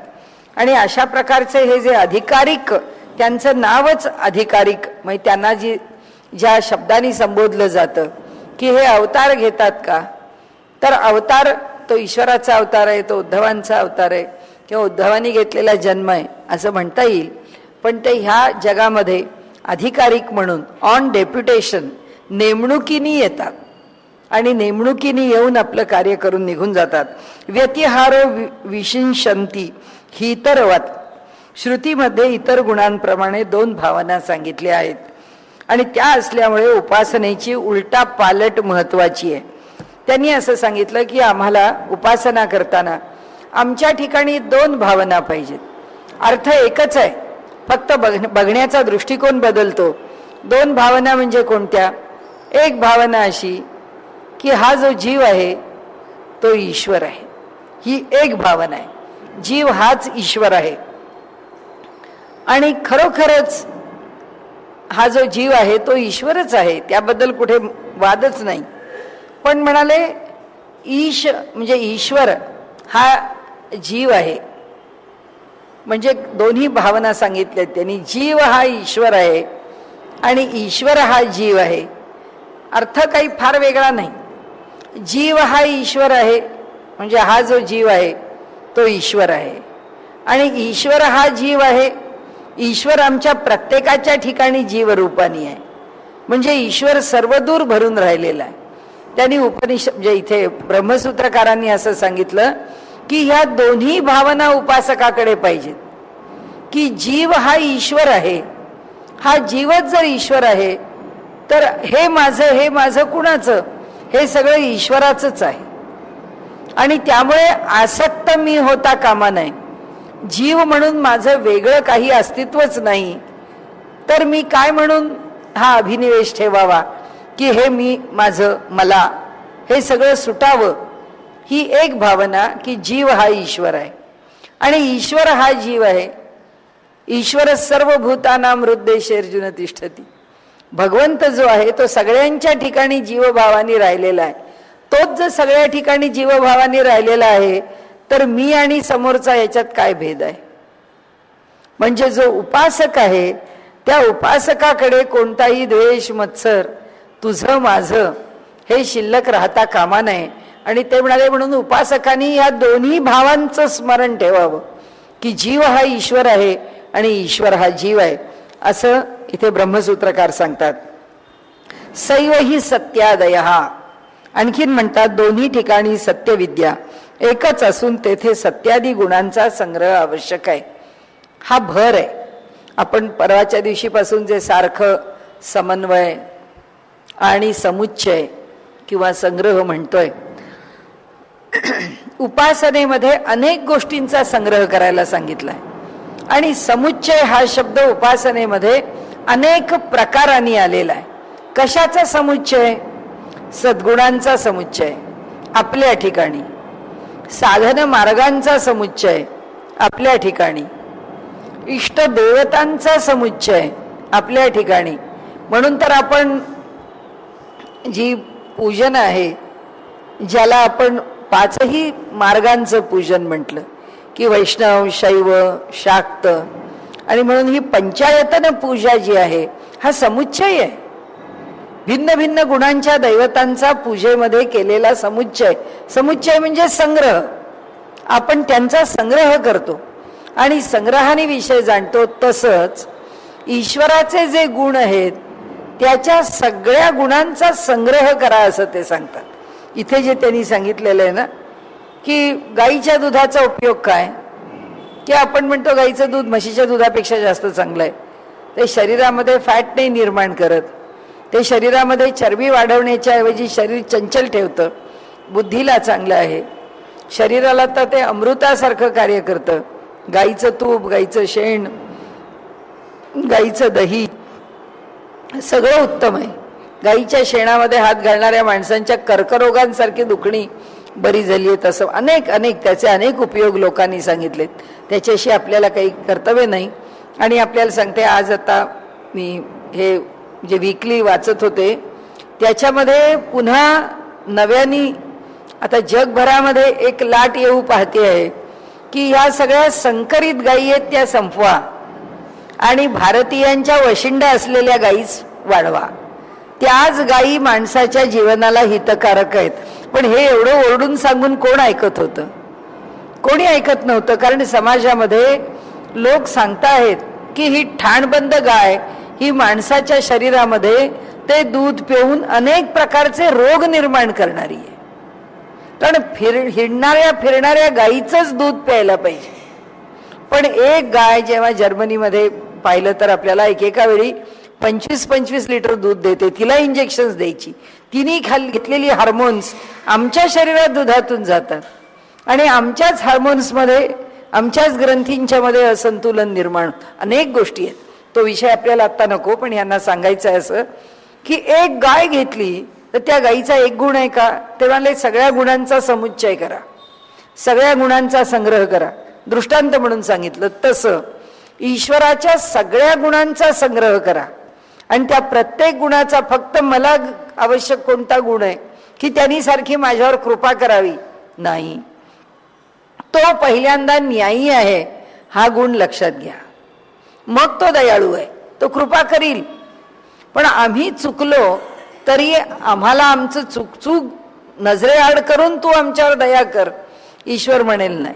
A: आणि अशा प्रकारचे हे जे अधिकारिक, त्यांचं नावच अधिकारिक, म्हणजे त्यांना ज्या शब्दांनी संबोधलं जातं की हे अवतार घेतात का, तर अवतार तो ईश्वराचा अवतार आहे, तो उद्धवांचा अवतार आहे किंवा उद्धवांनी घेतलेला जन्म आहे असं म्हणता येईल. पण ते ह्या जगामध्ये अधिकारिक म्हणून ऑन डेप्युटेशन नेमणुकीनी येतात आणि नेमणुकीनी येऊन आपलं कार्य करून निघून जातात. व्यतिहारो विशिंशंती ही तर वात. श्रुतीमध्ये इतर गुणांप्रमाणे 2 भावना सांगितल्या आहेत आणि त्या असल्यामुळे उपासनेची उलटा पालट महत्वाची आहे. त्यांनी असं सांगितलं की आम्हाला उपासना करताना आमच्या ठिकाणी 2 भावना पाहिजेत. अर्थ एकच आहे, फक्त बघण्याचा दृष्टिकोन बदलतो. 2 भावना म्हणजे कोणत्या? एक भावना अशी की हा जो जीव आहे तो ईश्वर आहे, ही एक भावना आहे. जीव हाच ईश्वर आहे आणि खरोखरच हा जो जीव आहे तो ईश्वरच आहे, त्याबद्दल कुठे वादच नाही. पण म्हणाले ईश म्हणजे ईश्वर हा जीव आहे, म्हणजे दोन्ही भावना सांगितल्या त्यांनी. जीव हा ईश्वर आहे आणि ईश्वर हा जीव आहे. अर्थ काही फार वेगळा नाही. जीव हा ईश्वर आहे म्हणजे हा जो जीव आहे तो ईश्वर आहे आणि ईश्वर हा जीव आहे. ईश्वर आमच्या प्रत्येकाच्या ठिकाणी जीवरूपानी आहे, म्हणजे ईश्वर सर्वदूर भरून राहिलेला आहे. त्यांनी उपनिषद म्हणजे इथे ब्रह्मसूत्रकारांनी असं सांगितलं की ह्या दोन्ही भावना उपासकाकडे पाहिजेत की जीव हा ईश्वर आहे, हा जीवच जर ईश्वर आहे तर हे माझं कुणाचं? हे सगळं ईश्वराचंच आहे आणि त्यामुळे आसक्त मी होता कामा नये. जीव म्हणून माझं वेगळं काही अस्तित्वच नाही, तर मी काय म्हणून हा अभिनिवेश ठेवावा की हे मी माझं मला हे सगळं सुटावं. ही एक भावना की जीव हा ईश्वर आहे आणि ईश्वर हा जीव आहे. ईश्वर सर्व भूतानां हृद्देशे अर्जुन तिष्ठती. भगवंत जो आहे तो सगळ्यांच्या ठिकाणी जीवभावाने राहिलेला आहे. तोच जर सगळ्या ठिकाणी जीवभावाने राहिलेला आहे तर मी आणि समोरचा याच्यात काय भेद आहे? म्हणजे जो उपासक आहे त्या उपासकाकडे कोणताही द्वेष मत्सर तुझं माझं हे शिल्लक राहता कामा नये. आणि ते म्हणाले म्हणून उपासकांनी या दोन्ही भावांचं स्मरण ठेवावं की जीव हा ईश्वर आहे आणि ईश्वर हा जीव आहे, असं इथे ब्रह्मसूत्रकार सांगतात. सैव ही सत्यादयः. आणखीन म्हणतात दोन्ही ठिकाणी सत्यविद्या एकच असून तेथे सत्यादी गुणांचा संग्रह आवश्यक आहे. हा भर आहे. आपण परवाच्या दिवशीपासून जे सारखं समन्वय आणि समुच्चय किंवा संग्रह म्हणतोय, उपासनेमध्ये अनेक गोष्टींचा संग्रह करायला सांगितलाय आणि समुच्चय हा शब्द उपासनेमध्ये अनेक प्रकारांनी आलेला आहे. कशाचा समुच्चय? सद्गुणांचा समुच्चय आपल्या ठिकाणी, साधन मार्गांचा समुच्चय आपल्या ठिकाणी, इष्ट देवतांचा समुच्चय आपल्या ठिकाणी. म्हणून तर आपण जी पूजन आहे, ज्याला आपण 5ही मार्गांचं पूजन म्हटलं की वैष्णव, शैव, शाक्त आणि म्हणून ही पंचायतन पूजा जी आहे हा समुच्चय आहे. भिन्न भिन्न गुणांच्या दैवतांचा पूजेमध्ये केलेला समुच्चय. समुच्चय म्हणजे संग्रह. आपण त्यांचा संग्रह करतो आणि संग्रहाने विषय जाणतो. तसंच ईश्वराचे जे गुण आहेत त्याच्या सगळ्या गुणांचा संग्रह करा असं ते सांगतात. इथे जे त्यांनी सांगितलेलं आहे ना की गाईच्या दुधाचा उपयोग काय, की आपण म्हणतो गाईचं दूध म्हशीच्या दुधापेक्षा जास्त चांगलं आहे. ते शरीरामध्ये फॅट नाही निर्माण करत, ते शरीरामध्ये चरबी वाढवण्याच्या ऐवजी शरीर चंचल ठेवतं, बुद्धीला चांगलं आहे, शरीराला तर ते अमृतासारखं कार्य करतं. गाईचं तूप, गाईचं शेण, गाईचं दही सगळं उत्तम आहे. गाईच्या शेणामध्ये हात घालणाऱ्या माणसांच्या कर्करोगांसारखी दुखणी बरी झाली आहे. तसं अनेक त्याचे अनेक उपयोग लोकांनी सांगितलेत. त्याच्याशी आपल्याला काही कर्तव्य नाही. आणि आपल्याला सांगते, आज आता मी हे जे वीकली वाचत होते त्याच्यामध्ये पुन्हा नव्याने आता जगभरामध्ये एक लाट येऊ पाहते आहे की ह्या सगळ्या संकरित गायी आहेत त्या संपवा आणि भारतीयांच्या वशिंड असलेल्या गायीच वाढवा. त्याच गायी माणसाच्या जीवनाला हितकारक आहेत. पण हे एवढं ओरडून सांगून कोण ऐकत होतं? कोणी ऐकत नव्हतं. कारण समाजामध्ये लोक सांगताहेत की ही ठाणबंद गाय ही माणसाच्या शरीरामध्ये ते दूध पिऊन अनेक प्रकारचे रोग निर्माण करणारी आहे. कारण हिंडणाऱ्या फिरणाऱ्या गायीचंच दूध प्यायला पाहिजे. पण एक गाय जेव्हा जर्मनीमध्ये पाहिलं तर आपल्याला एकेका वेळी 25-25 लिटर दूध देते. तिला इंजेक्शन्स द्यायची. तिने घेतलेली हार्मोन्स आमच्या शरीरात दुधातून जातात आणि आमच्याच हार्मोन्समध्ये, आमच्याच ग्रंथींच्या मध्ये असंतुलन निर्माण, अनेक गोष्टी आहेत. तो विषय आपल्याला आत्ता नको. पण यांना सांगायचं आहे असं की एक गाय घेतली तर त्या गायीचा एक गुण आहे का? ते म्हणाले सगळ्या गुणांचा समुच्चय करा, सगळ्या गुणांचा संग्रह करा. दृष्टांत म्हणून सांगितलं तसं ईश्वराच्या सगळ्या गुणांचा संग्रह करा आणि त्या प्रत्येक गुणाचा फक्त मला आवश्यक कोणता गुण आहे की त्यांनी सारखी माझ्यावर कृपा करावी नाही. तो पहिल्यांदा न्यायी आहे हा गुण लक्षात घ्या. मग तो दयाळू आहे, तो कृपा करील. पण आम्ही चुकलो तरी आम्हाला आमचं चूक नजरेआड करून तू आमच्यावर दया कर, ईश्वर म्हणेल नाही.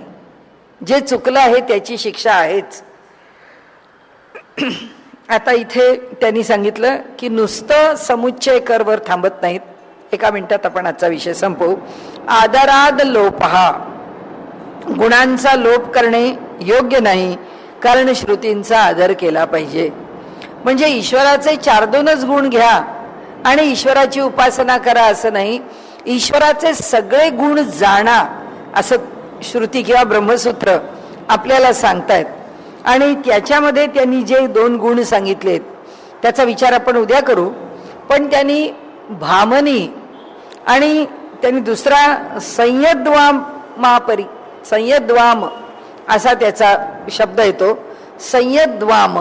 A: जे चुकलं आहे त्याची शिक्षा आहेच. आता इथे त्यांनी सांगितलं की नुसतं समुच्चय करवर थांबत नाहीत. एका मिनिटात आपण आजचा विषय संपवू. आदराद लोपहा, गुणांचा लोप करणे योग्य नाही, कारण श्रुतींचा आदर केला पाहिजे. म्हणजे ईश्वराचे 4-2च गुण घ्या आणि ईश्वराची उपासना करा असं नाही. ईश्वराचे सगळे गुण जाणा असं श्रुती किंवा ब्रह्मसूत्र आपल्याला सांगतायत. आणि त्याच्यामध्ये त्यांनी जे 2 गुण सांगितलेत त्याचा विचार आपण उद्या करू. पण त्यांनी भामनी आणि त्यांनी दुसरा संयद्वाम असा त्याचा शब्द येतो, संयद्वाम.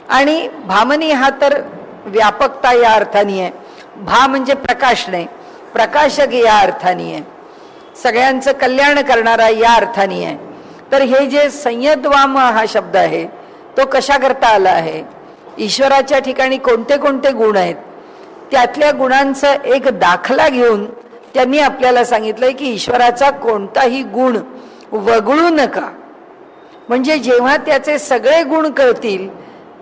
A: आणि भामनी हा तर व्यापकता या अर्थाने आहे. भा म्हणजे प्रकाशणे, प्रकाशक या अर्थाने आहे, सगळ्यांचं कल्याण करणारा या अर्थाने आहे. तर हे जे संयद्वाम हा शब्द आहे तो कशा करता आला आहे, ईश्वराच्या ठिकाणी कोणते कोणते गुण आहेत त्यातल्या गुणांचा एक दाखला घेऊन त्यांनी आपल्याला सांगितलंय की ईश्वराचा कोणताही गुण वगळू नका. म्हणजे जेव्हा त्याचे सगळे गुण कळतील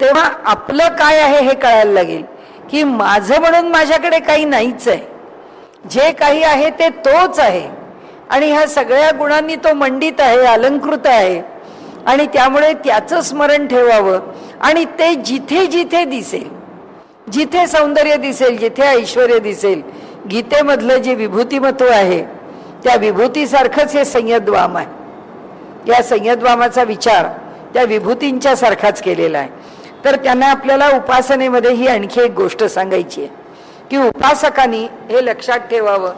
A: तेव्हा आपलं काय आहे हे कळायला लागेल की माझं म्हणून माझ्याकडे काही नाहीच आहे, जे काही आहे ते तोच आहे आणि ह्या सगळ्या गुणांनी तो मंडित आहे, अलंकृत आहे. आणि त्यामुळे त्याचं स्मरण ठेवावं आणि ते जिथे जिथे दिसेल, जिथे सौंदर्य दिसेल, जिथे ऐश्वर्य दिसेल, गीतेमधलं जे विभूतिमत्व आहे त्या विभूतीसारखंच हे संयद्वाम आहे. या संयद्वामाचा विचार त्या विभूतींच्या सारखाच केलेला आहे. तर त्यांना आपल्याला उपासनेमध्ये ही आणखी एक गोष्ट सांगायची आहे की उपासकांनी हे लक्षात ठेवावं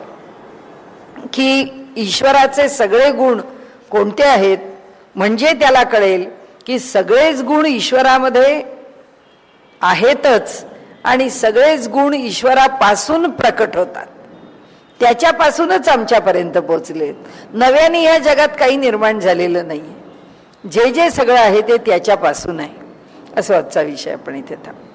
A: की ईश्वराचे सगळे गुण कोणते आहेत. म्हणजे त्याला कळेल की सगळेच गुण ईश्वरामध्ये आहेतच आणि सगळेच गुण ईश्वरापासून प्रकट होतात, त्याच्यापासूनच आमच्यापर्यंत पोहोचलेत. नव्याने ह्या जगात काही निर्माण झालेलं नाही. जे जे सगळं आहे ते त्याच्यापासून आहे. असो आजचा विषय आपण इथे थांबू.